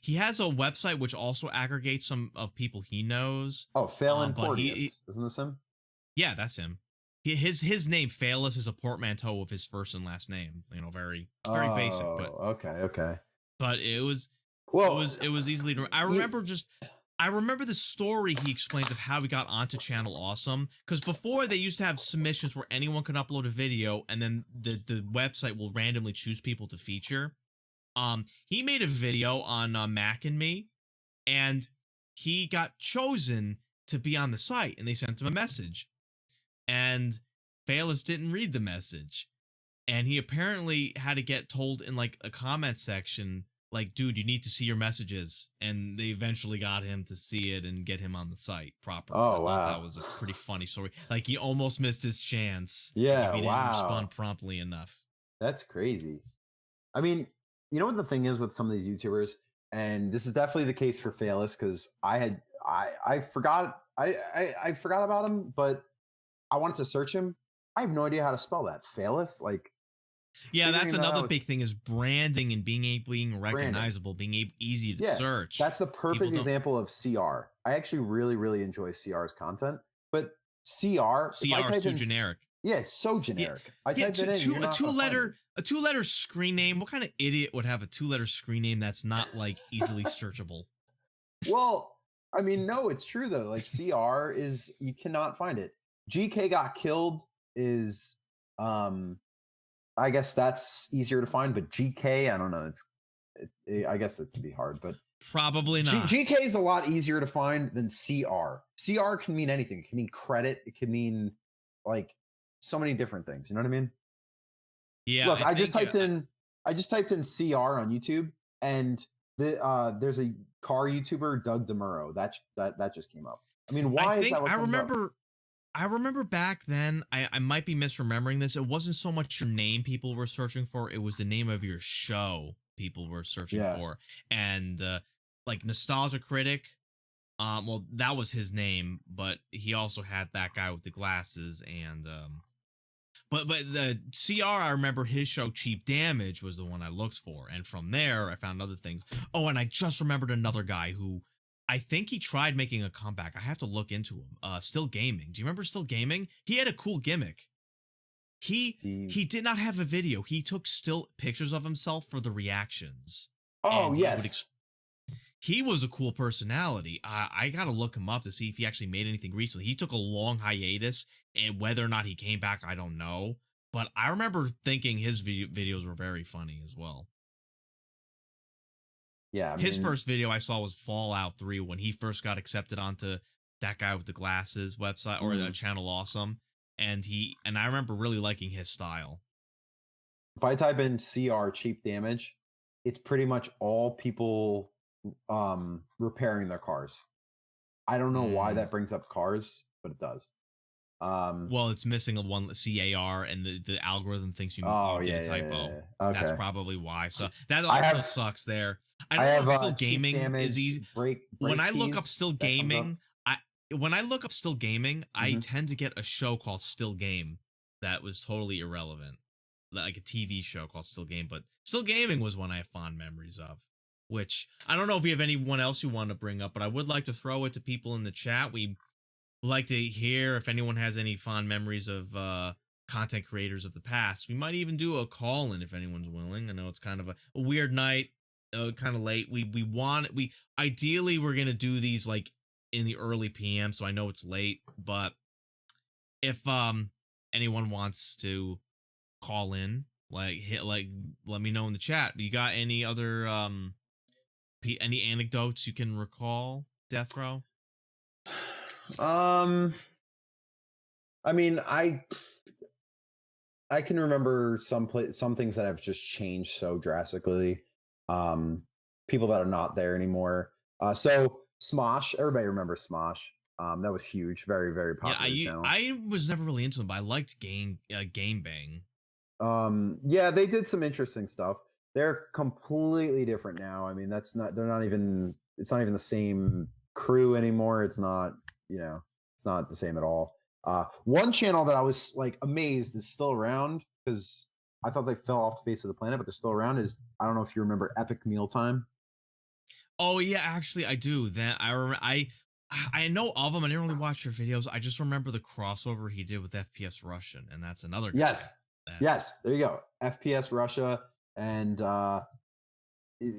He has a website which also aggregates some of people he knows. Oh, Phelan But Porteous. Isn't this him? yeah, that's him. His name Phaelus is a portmanteau of his first and last name. Very basic, but Oh, okay, okay. it was Well, it was easily. I remember the story he explains of how he got onto Channel Awesome, because before they used to have submissions where anyone could upload a video and then the website will randomly choose people to feature. He made a video on Mac and Me, and he got chosen to be on the site, and they sent him a message, and Phaelus didn't read the message, and he apparently had to get told in like a comment section, like, dude, you need to see your messages, and they eventually got him to see it and get him on the site properly. Oh, I thought wow. that was a pretty funny story. Like he almost missed his chance Yeah, if he didn't wow. respond promptly enough. That's crazy. I mean, you know what the thing is with some of these YouTubers, and this is definitely the case for Phaelus because I forgot I forgot about him, but I wanted to search him. I have no idea how to spell that. Phalis, like Yeah, that's figuring that another out was big thing is branding and being branding. recognizable, easy to Yeah, search. that's the People perfect don't example of CR. I actually really enjoy CR's content, but CR, if I CR is type too in, generic. yeah, it's so Yeah, generic. I yeah. type that in, you're A not gonna find it. two letter screen name. What kind of idiot would have a 2 letter screen name that's not like easily searchable? Well, I mean, no, it's true though. Like CR is you cannot find it. GK got killed is I guess that's easier to find, but GK, I don't know. I guess it can be hard, but Probably not. GK is a lot easier to find than CR. CR can mean anything. It can mean credit. It can mean like so many different things. You know what I mean? Yeah, Look, I think I just typed in CR on YouTube, and there's a car YouTuber, Doug DeMuro. That just came up. I mean, I why is think that what comes up? I remember back then. I might be misremembering this. It wasn't so much your name people were searching for; it was the name of your show people were searching Yeah. for, and like Nostalgia Critic. Well, that was his name, but he also had that guy with the glasses, and but the CR, I remember his show Cheap Damage was the one I looked for, and from there I found other things. Oh, and I just remembered another guy who I think he tried making a comeback. I have to look into him. Still Gaming. Do you remember Still Gaming? He had a cool gimmick. Steve. He did not have a video. He took still pictures of himself for the reactions, Oh and he would yes. he was a cool personality. I gotta look him up to see if he actually made anything recently. He took a long hiatus, and whether or not he came back, I don't know. But I remember thinking his videos were very funny as well. Yeah. I His mean, first video I saw was Fallout 3 when he first got accepted onto that guy with the glasses website or the mm, channel Awesome. And I remember really liking his style. if I type in CR cheap damage, it's pretty much all people repairing their cars. I don't know why Mm. that brings up cars, but it does. Um, Well, it's missing a one CAR, and the algorithm thinks oh you did yeah, a typo. That's Okay. probably why. So that I also have sucks there. I I don't know have if Still cheap Gaming is damage easy. When break I look up keys Still that comes up. Gaming, when I look up Still Gaming, I Hmm. tend to get a show called Still Game that was totally irrelevant, like a TV show called Still Game. But Still Gaming was one I have fond memories of. Which I don't know if you have anyone else you want to bring up, but I would like to throw it to people in the chat. We like to hear if anyone has any fond memories of content creators of the past. We might even do a call in if anyone's willing. I know it's kind of a weird night, kind of late. We ideally we're gonna do these like in the early PM, so I know it's late. But if anyone wants to call in, let me know in the chat. You got any other any anecdotes you can recall, Death Row? Um, I mean, I can remember some things that have just changed so drastically. Um, People that are not there anymore. So Smosh, everybody remembers Smosh. That was huge, very Yeah, popular channel. I was never really into them, but I liked Game Bang. Yeah, they did some interesting stuff. They're completely different now. I mean, that's not they're not even it's not even the same crew anymore. It's not, you know, it's not the same at all. One channel that I was like amazed is still around because I thought they fell off the face of the planet, but they're still around. Is I don't know if you remember Epic Mealtime. Oh yeah, actually I do. That I remember. I know of him. I didn't really watch your videos. I just remember the crossover he did with FPS Russian, and that's another guy. Yes, That yes, there you go. FPS Russia, and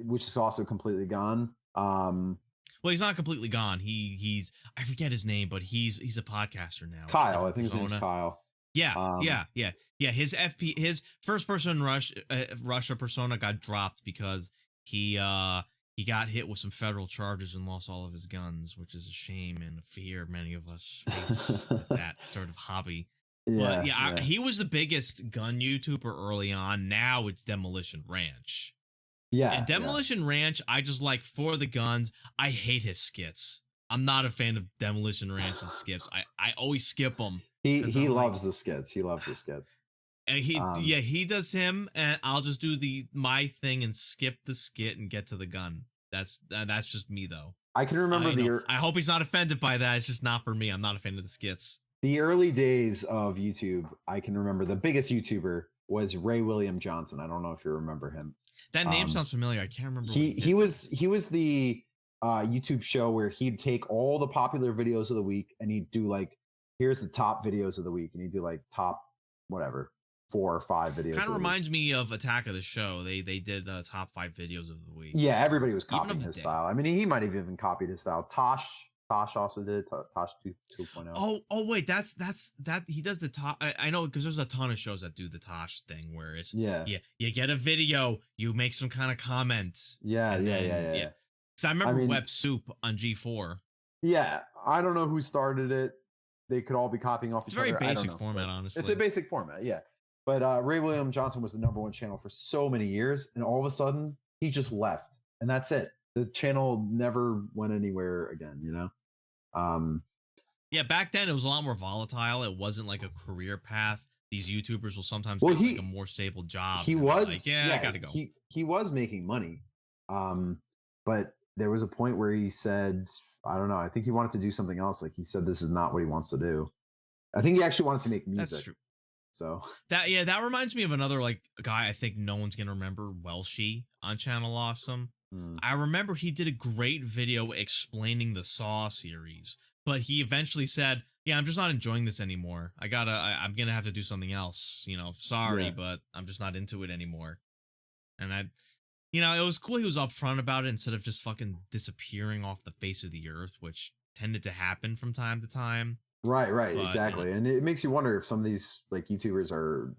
which is also completely gone. well, he's not completely gone. He's I forget his name, but he's a podcaster now. With a Kyle, I different think his name's persona. Kyle. Yeah, Um, yeah. His first person Russia persona got dropped because he got hit with some federal charges and lost all of his guns, which is a shame and a fear many of us face with that sort of hobby. But yeah, yeah, yeah. he was the biggest gun YouTuber early on. Now it's Demolition Ranch. And Yeah, yeah. Demolition Ranch, I just like for the guns. I hate his skits. I'm not a fan of Demolition Ranch's skits. I always skip them because He I'm like, loves the skits. He loves the skits. and Um, he does him, and I'll just do the my thing and skip the skit and get to the gun. That's just me though. I can remember I hope he's not offended by that. It's just not for me. I'm not a fan of the skits. the early days of YouTube. I can remember the biggest YouTuber was Ray William Johnson. I don't know if you remember him. That name sounds familiar. I can't remember. He was the YouTube show where he'd take all the popular videos of the week and he'd do like, here's the top videos of the week, and he'd do like top whatever 4 or 5 videos. Kind of reminds me of Attack of the Show. They did top 5 videos of the week. Yeah, everybody was copying his style. I mean, he might have even copied his style. Tosh also did it. Tosh 2.0. Oh wait, that's that he does the Tosh. I know, because there's a ton of shows that do the Tosh thing where it's you get a video, you make some kind of comment. Yeah. Because I remember Web Soup on G4. Yeah, I don't know who started it. They could all be copying off each other. It's a very basic format, honestly. It's a basic format, yeah. But Ray William Johnson was the #1 channel for so many years, and all of a sudden he just left, and that's it. The channel never went anywhere again, you know. Yeah, back then it was a lot more volatile. It wasn't like a career path. These YouTubers will sometimes get like a more stable job. He was like, I gotta go. He was making money, but there was a point where he said, I don't know, I think he wanted to do something else. Like he said, this is not what he wants to do. I think he actually wanted to make music. That's true. So that reminds me of another like guy I think no one's gonna remember, Welshie on Channel Awesome. I remember he did a great video explaining the Saw series, but he eventually said, "Yeah, I'm just not enjoying this anymore. I'm gonna have to do something else. You know, sorry, but I'm just not into it anymore." And it was cool he was upfront about it instead of just fucking disappearing off the face of the earth, which tended to happen from time to time. Right, but, exactly. And it makes you wonder if some of these like YouTubers are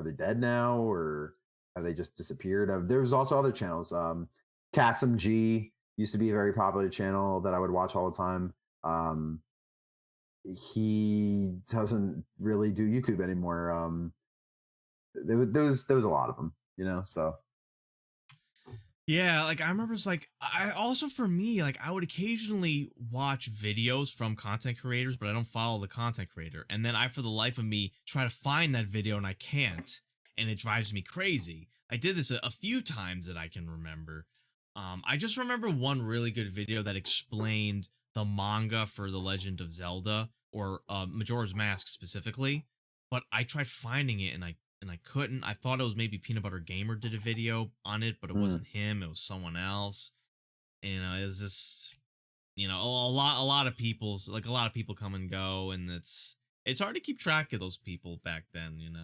they dead now, or have they just disappeared? There's also other channels. Kasim G used to be a very popular channel that I would watch all the time. He doesn't really do YouTube anymore. There was a lot of them, so. Yeah, like I remember it's like I also, for me, like I would occasionally watch videos from content creators, but I don't follow the content creator. And then I, for the life of me, try to find that video and I can't, and it drives me crazy. I did this a few times that I can remember. I just remember one really good video that explained the manga for The Legend of Zelda, or Majora's Mask specifically, but I tried finding it and I couldn't. I thought it was maybe Peanut Butter Gamer did a video on it, but it wasn't him. It was someone else. And it was just, a lot of people, like a lot of people come and go, and it's hard to keep track of those people back then, and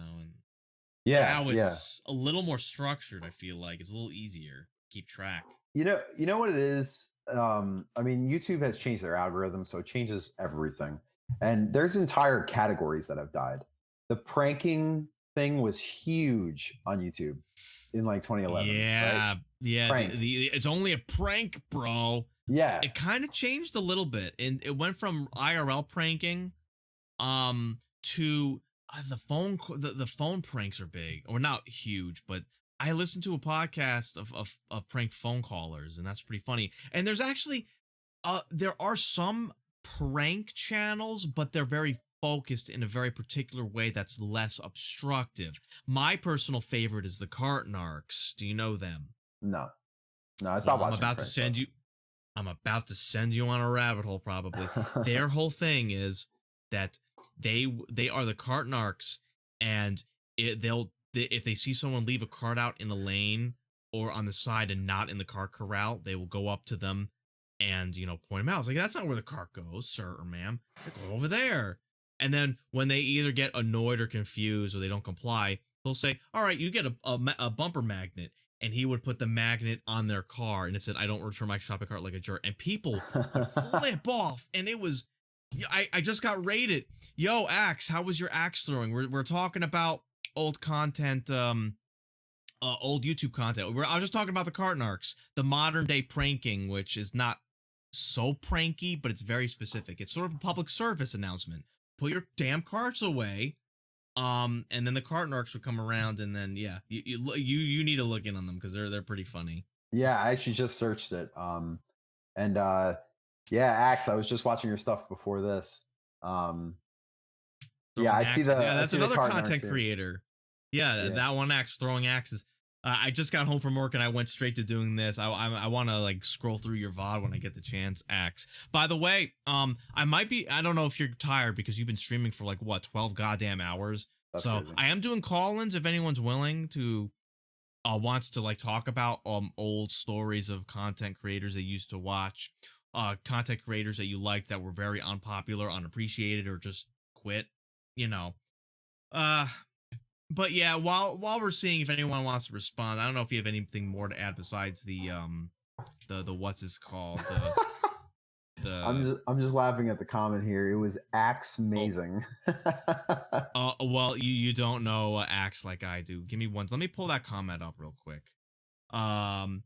now it's a little more structured. I feel like it's a little easier to keep track. You know what it is? I mean, YouTube has changed their algorithm, so it changes everything. And there's entire categories that have died. The pranking thing was huge on YouTube in like 2011. Yeah, right? Yeah. It's only a prank, bro. Yeah. It kind of changed a little bit, and it went from IRL pranking, to the phone. The phone pranks are big, or not huge, but I listened to a podcast of prank phone callers, and that's pretty funny. And there's actually, there are some prank channels, but they're very focused in a very particular way that's less obstructive. My personal favorite is the Cartnarks. Do you know them? No, I stopped watching. I'm about to send you on a rabbit hole, probably. Their whole thing is that they are the Cartnarks, and if they see someone leave a cart out in a lane or on the side and not in the cart corral, they will go up to them and point them out. It's like, that's not where the cart goes, sir or ma'am. Go over there. And then when they either get annoyed or confused or they don't comply, they'll say, all right, you get a bumper magnet. And he would put the magnet on their car, and it said, I don't return my shopping cart like a jerk. And people would flip off. And it was, I just got rated. Yo, Axe, how was your axe throwing? We're talking about old content, old YouTube content. I was just talking about the Cartnarks, the modern day pranking, which is not so pranky, but it's very specific. It's sort of a public service announcement. Put your damn carts away. And then the Cartnarks would come around, and then you need to look in on them because they're pretty funny. Yeah, I actually just searched it. Axe, I was just watching your stuff before this. I see the that's another content creator. Yeah, that one, Axe, throwing axes. I just got home from work and I went straight to doing this. I want to like scroll through your VOD when I get the chance. Axe. By the way, I might be. I don't know if you're tired because you've been streaming for like what 12 goddamn hours. That's So crazy. I am doing call-ins if anyone's willing to wants to like talk about old stories of content creators that you used to watch, content creators that you liked that were very unpopular, unappreciated, or just quit. You know. Uh but yeah, while we're seeing if anyone wants to respond, I don't know if you have anything more to add besides the what's this called the I'm just laughing at the comment here. It was axe oh amazing. well you don't know acts like I do. Give me one. Let me pull that comment up real quick. Um,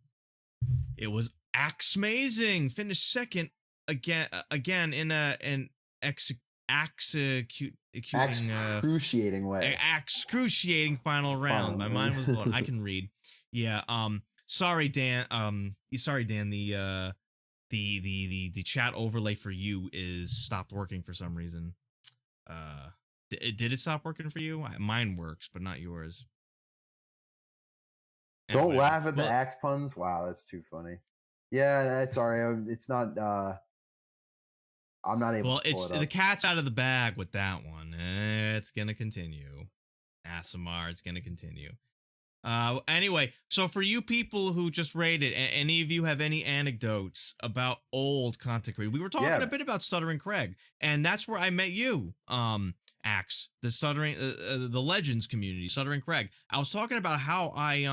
it was axe amazing. Finished second again in an ex executing Excruciating way. excruciating final round. My mind was blown. I can read. Yeah. Sorry, Dan. Sorry, Dan. The chat overlay for you is stopped working for some reason. Did it stop working for you? Mine works, but not yours. Don't Whatever. laugh at the Well, axe puns. Wow, that's too funny. Yeah, sorry. It's not. I'm not able well, to pull it's it the up. cat's out of the bag with that one. It's gonna continue. ASMR, it's gonna continue. Anyway, so for you people who just rated, any of you have any anecdotes about old content creators? We were talking a Yeah. bit about Stuttering Craig, and that's where I met you, Axe, the Legends community, Stuttering Craig. I was talking about how I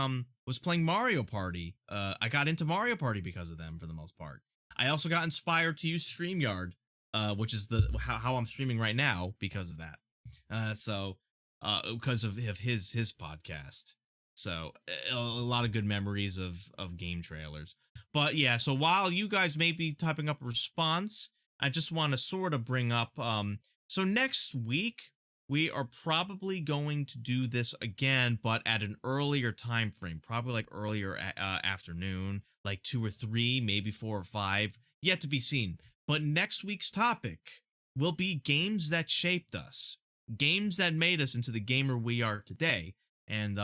was playing Mario Party. I got into Mario Party because of them for the most part. I also got inspired to use StreamYard, which is how I'm streaming right now because of that. Because of his podcast. So a lot of good memories of game trailers. But yeah, so while you guys may be typing up a response, I just want to sort of bring up so next week we are probably going to do this again, but at an earlier time frame, probably like earlier afternoon, like 2 or 3, maybe 4 or 5, yet to be seen. But next week's topic will be games that shaped us, games that made us into the gamer we are today. And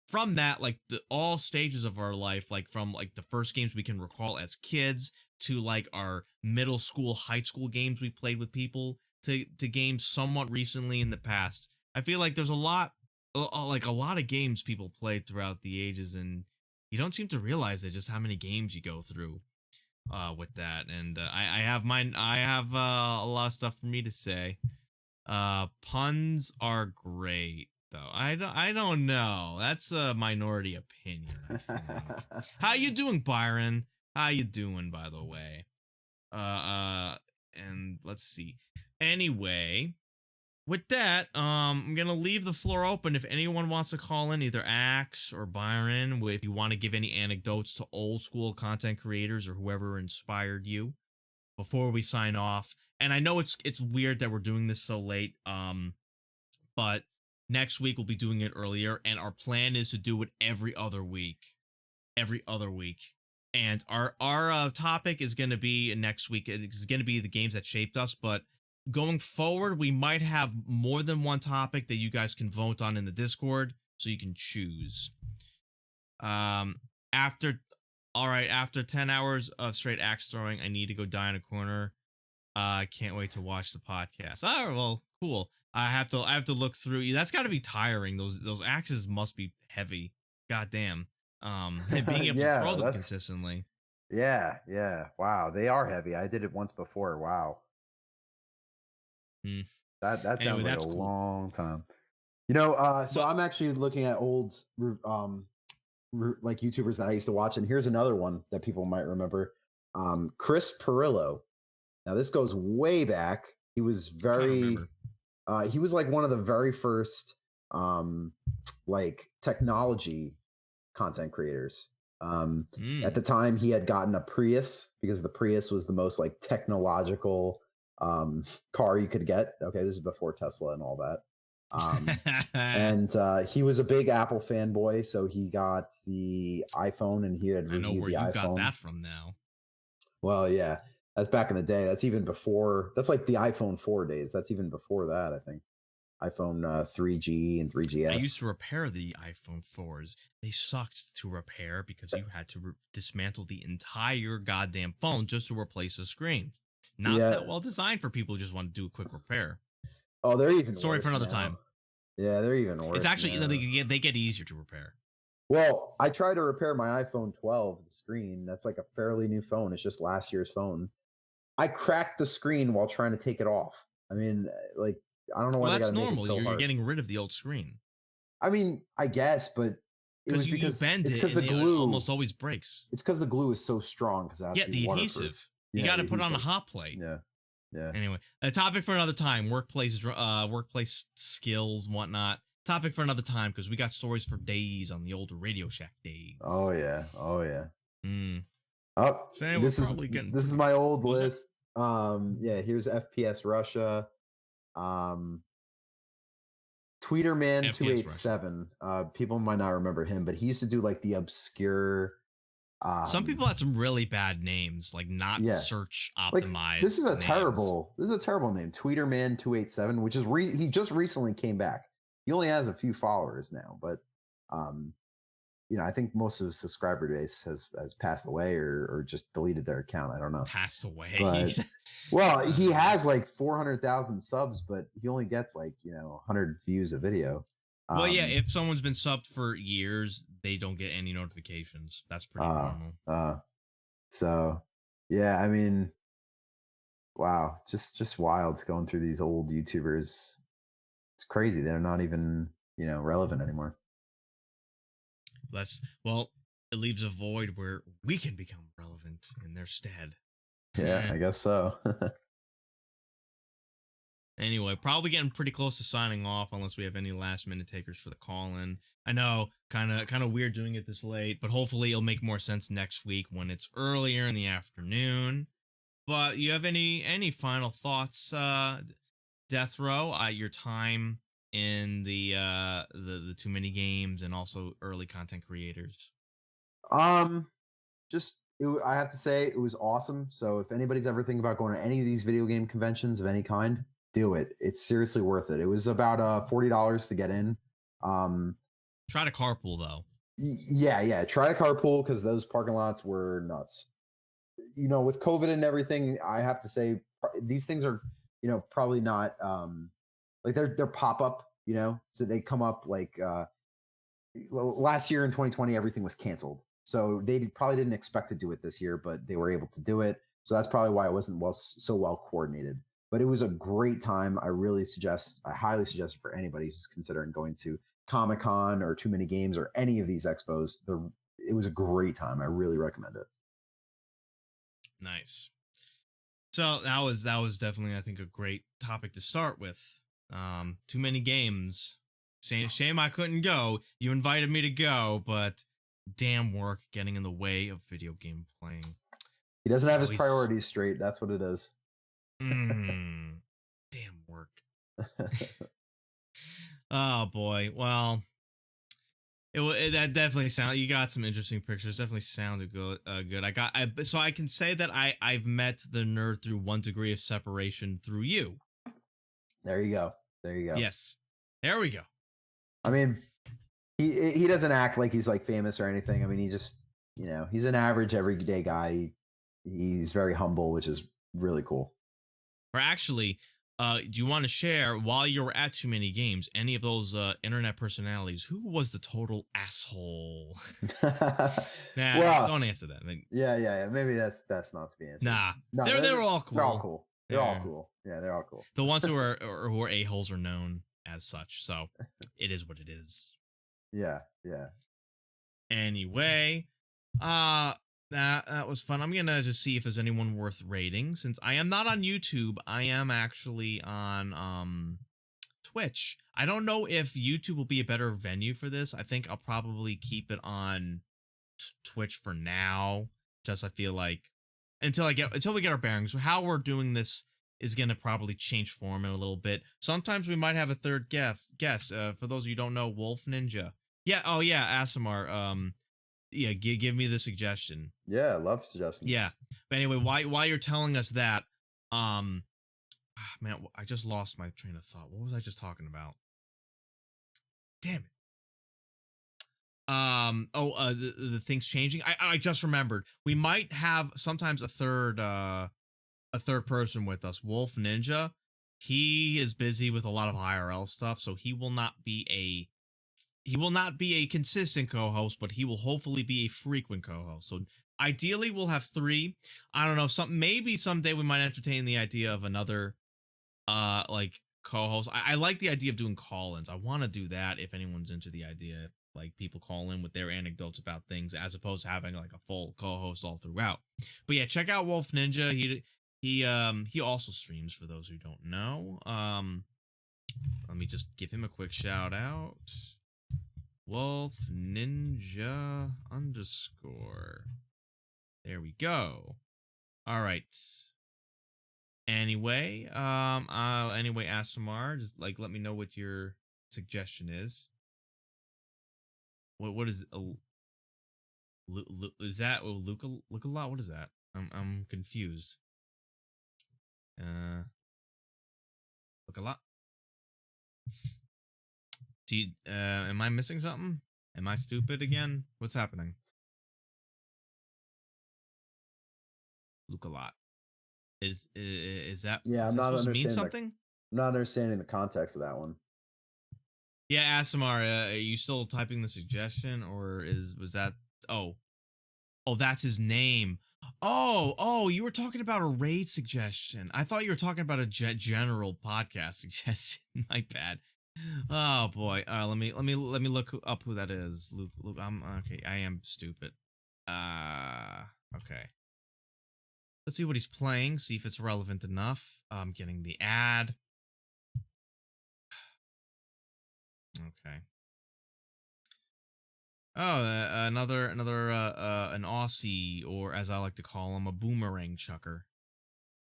from that, like all stages of our life, like from like the first games we can recall as kids to like our middle school, high school games we played with people to games somewhat recently in the past. I feel like there's a lot like a lot of games people played throughout the ages, and you don't seem to realize it just how many games you go through with that. And I have mine. I have a lot of stuff for me to say. Puns are great though. I don't know. That's a minority opinion, I think. How you doing, Byron? How you doing, by the way? And let's see. Anyway, with that, I'm gonna leave the floor open if anyone wants to call in, either Axe or Byron, if you want to give any anecdotes to old school content creators or whoever inspired you before we sign off. And I know it's weird that we're doing this so late, but next week we'll be doing it earlier, and our plan is to do it every other week. And our topic is going to be next week. It's going to be the games that shaped us, but going forward, we might have more than one topic that you guys can vote on in the Discord, so you can choose. After all right, after 10 hours of straight axe throwing, I need to go die in a corner. I can't wait to watch the podcast. Oh well, cool. I have to look through. That's got to be tiring. Those axes must be heavy. God damn. Being able to throw Yeah, them that's consistently. yeah. Wow, they are heavy. I did it once before. Wow. Hmm. That Anyway, sounds like a that's cool. long time. So But I'm actually looking at old like YouTubers that I used to watch, and here's another one that people might remember. Chris Perillo. Now this goes way back. He was I'm trying to remember. he was like one of the very first um like technology content creators. At Hmm. the time he had gotten a Prius because the Prius was the most like technological car you could get. Okay, this is before Tesla and all that. I And he was a big Apple fanboy, so he got the iPhone and he had know reviewed where the you got iPhone. that from now. Well, yeah, that's back in the day. That's even before. That's like the iPhone 4 days. That's even before that, I think. iPhone 3G and 3GS. I used to repair the iPhone 4s. They sucked to repair because you had to dismantle the entire goddamn phone just to replace a screen. Not Yeah. that well designed for people who just want to do a quick repair. Oh, they're even Story worse for another now. time. Yeah, they're even worse. It's actually now. they get easier to repair. Well, I tried to repair my iPhone 12, the screen. That's like a fairly new phone. It's just last year's phone. I cracked the screen while trying to take it off. I mean, like, I don't know why Well, they got that's to make it normal. so You're hard. getting rid of the old screen. I mean, I guess, but it was You because bend it's it because and the it glue almost always breaks. It's because the glue is so strong because it has Yeah, to be the waterproof. adhesive. You Yeah, got to the put it on a adhesive. hot plate. Yeah, yeah. Anyway, a topic for another time. Workplace skills, and whatnot. Topic for another time because we got stories for days on the old Radio Shack days. Oh yeah, oh yeah. Mm. Oh, So this is my old list. Yeah, here's FPS Russia. Tweeterman 287. People might not remember him, but he used to do like the obscure. Some people had some really bad names, like not search optimized. Like, this is a terrible name. Tweeterman 287, which is he just recently came back. He only has a few followers now, but I think most of his subscriber base has passed away or just deleted their account. I don't know. Passed away. But, well, he has like 400,000 subs, but he only gets like 100 views a video. Well, yeah, if someone's been subbed for years, they don't get any notifications. That's pretty normal. So, yeah, I mean, wow, just wild going through these old YouTubers. It's crazy. They're not even, relevant anymore. It leaves a void where we can become relevant in their stead. Yeah, I guess so. Anyway, probably getting pretty close to signing off unless we have any last minute takers for the call in. I know, kind of weird doing it this late, but hopefully it'll make more sense next week when it's earlier in the afternoon. But you have any final thoughts, Death Row? Your time in the too many games and also early content creators. I have to say it was awesome. So if anybody's ever thinking about going to any of these video game conventions of any kind, do it. It's seriously worth it. It was about $40 to get in. Try to carpool though. Yeah. Try to carpool because those parking lots were nuts. With COVID and everything, I have to say these things are, probably not like they're pop up. So they come up like last year in 2020, everything was canceled. So they probably didn't expect to do it this year, but they were able to do it. So that's probably why it wasn't so well coordinated. But it was a great time. I highly suggest it for anybody who's considering going to Comic-Con or Too Many Games or any of these expos. It was a great time. I really recommend it. Nice. So that was definitely, I think, a great topic to start with. Too Many Games. Shame I couldn't go. You invited me to go, but damn work getting in the way of video game playing. He doesn't have his priorities straight. That's what it is. Damn work. Oh boy. Well, that definitely sounded. You got some interesting pictures. Definitely sounded good. So I can say that I've met the nerd through one degree of separation through you. There you go. Yes. There we go. I mean, he doesn't act like he's like famous or anything. I mean, he just he's an average everyday guy. He's very humble, which is really cool. Or actually, do you want to share while you were at Too Many Games any of those internet personalities? Who was the total asshole? Well, don't answer that. Yeah. Maybe that's not to be answered. Nah, they're all cool. They're all cool. They're all cool. Yeah, they're all cool. The ones who are a-holes are known as such, so it is what it is. Yeah. Anyway, that was fun. I'm gonna just see if there's anyone worth rating. Since I am not on YouTube, I am actually on Twitch. I don't know if YouTube will be a better venue for this. I think I'll probably keep it on Twitch for now. Just I feel like until we get our bearings. How we're doing this is gonna probably change format a little bit. Sometimes we might have a third guest. For those of you who don't know, Wolf Ninja. Yeah. Oh yeah, Asimar. Yeah, give me the suggestion. Yeah, I love suggestions. Yeah, but anyway, while you're telling us that, how Man, I just lost my train of thought. What was I just talking about? Damn it. The things changing. I just remembered. We might have sometimes a third person with us. Wolf Ninja. He is busy with a lot of IRL stuff, so he will not be a consistent co-host, but he will hopefully be a frequent co-host. So ideally we'll have 3. I don't know, maybe someday we might entertain the idea of another like co-host. I like the idea of doing call-ins. I want to do that if anyone's into the idea, like people call in with their anecdotes about things as opposed to having like a full co-host all throughout. But yeah, check out Wolf Ninja. He also streams, for those who don't know. Let me just give him a quick shout out. Wolf Ninja _ There we go. All right. Anyway, ASMR, just like let me know what your suggestion is. What is is that Luca a lot? What is that? I'm confused. Look a lot. Do you, am I missing something? Am I stupid again? What's happening? Look a lot. Is that Yeah, is I'm that not supposed to mean understanding. something? I'm not understanding the context of that one. Yeah, Asimar, are you still typing the suggestion, or was that? Oh, that's his name. Oh, you were talking about a raid suggestion. I thought you were talking about a general podcast suggestion. My bad. Oh boy. Let me look up who that is. Luke. I'm okay. I am stupid. Okay. Let's see what he's playing. See if it's relevant enough. I'm getting the ad. Okay. Oh, another an Aussie, or as I like to call him, a boomerang chucker.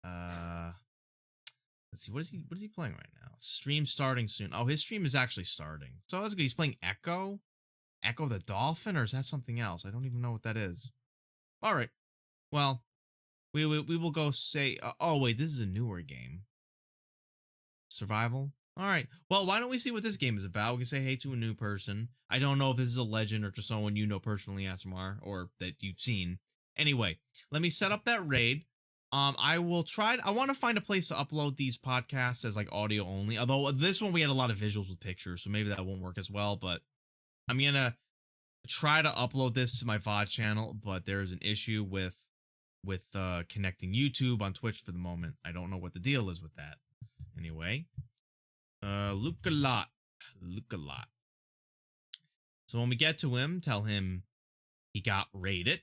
Let's see, what is he playing right now? Stream starting soon. Oh, his stream is actually starting. So that's good. He's playing Echo the Dolphin, or is that something else? I don't even know what that is. All right. Well, we will go say. Oh wait, this is a newer game. Survival. All right. Well, why don't we see what this game is about? We can say hey to a new person. I don't know if this is a legend or just someone you know personally, SMR, or that you've seen. Anyway, let me set up that raid. I will try. I want to find a place to upload these podcasts as like audio only. Although this one we had a lot of visuals with pictures, so maybe that won't work as well. But I'm gonna try to upload this to my VOD channel. But there's an issue with connecting YouTube on Twitch for the moment. I don't know what the deal is with that. Anyway, Luke a lot. So when we get to him, tell him he got raided.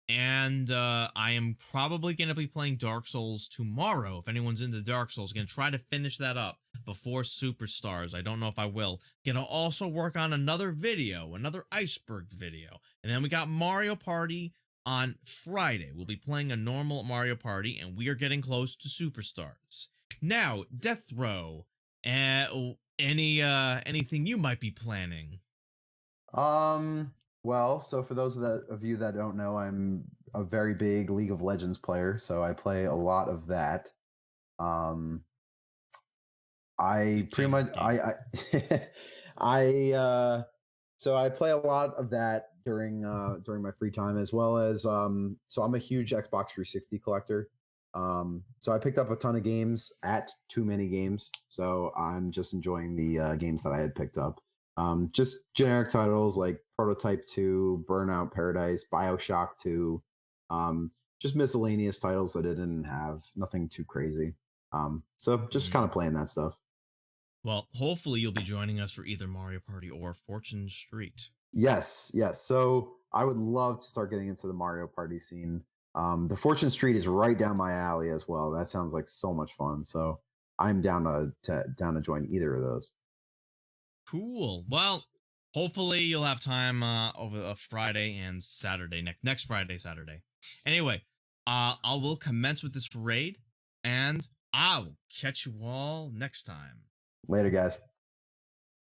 And I am probably going to be playing Dark Souls tomorrow. If anyone's into Dark Souls, going to try to finish that up before Superstars. I don't know if I will. Going to also work on another video, another iceberg video. And then we got Mario Party on Friday. We'll be playing a normal Mario Party, and we are getting close to Superstars. Now, Deathrow. Anything you might be planning? Well, so for those of you that don't know, I'm a very big League of Legends player, so I play a lot of that. I pretty much I so I play a lot of that during my free time, as well as so I'm a huge Xbox 360 collector. So I picked up a ton of games at Too Many Games, so I'm just enjoying the games that I had picked up. Just generic titles like Prototype 2, Burnout Paradise, BioShock 2, just miscellaneous titles that I didn't have, nothing too crazy. So just kind of playing that stuff. Well, hopefully you'll be joining us for either Mario Party or Fortune Street. Yes. So I would love to start getting into the Mario Party scene. The Fortune Street is right down my alley as well. That sounds like so much fun. So I'm down to join either of those. Cool. Well, hopefully you'll have time over a Friday and Saturday, next Friday, Saturday. Anyway, I will commence with this raid, and I will catch you all next time. Later, guys.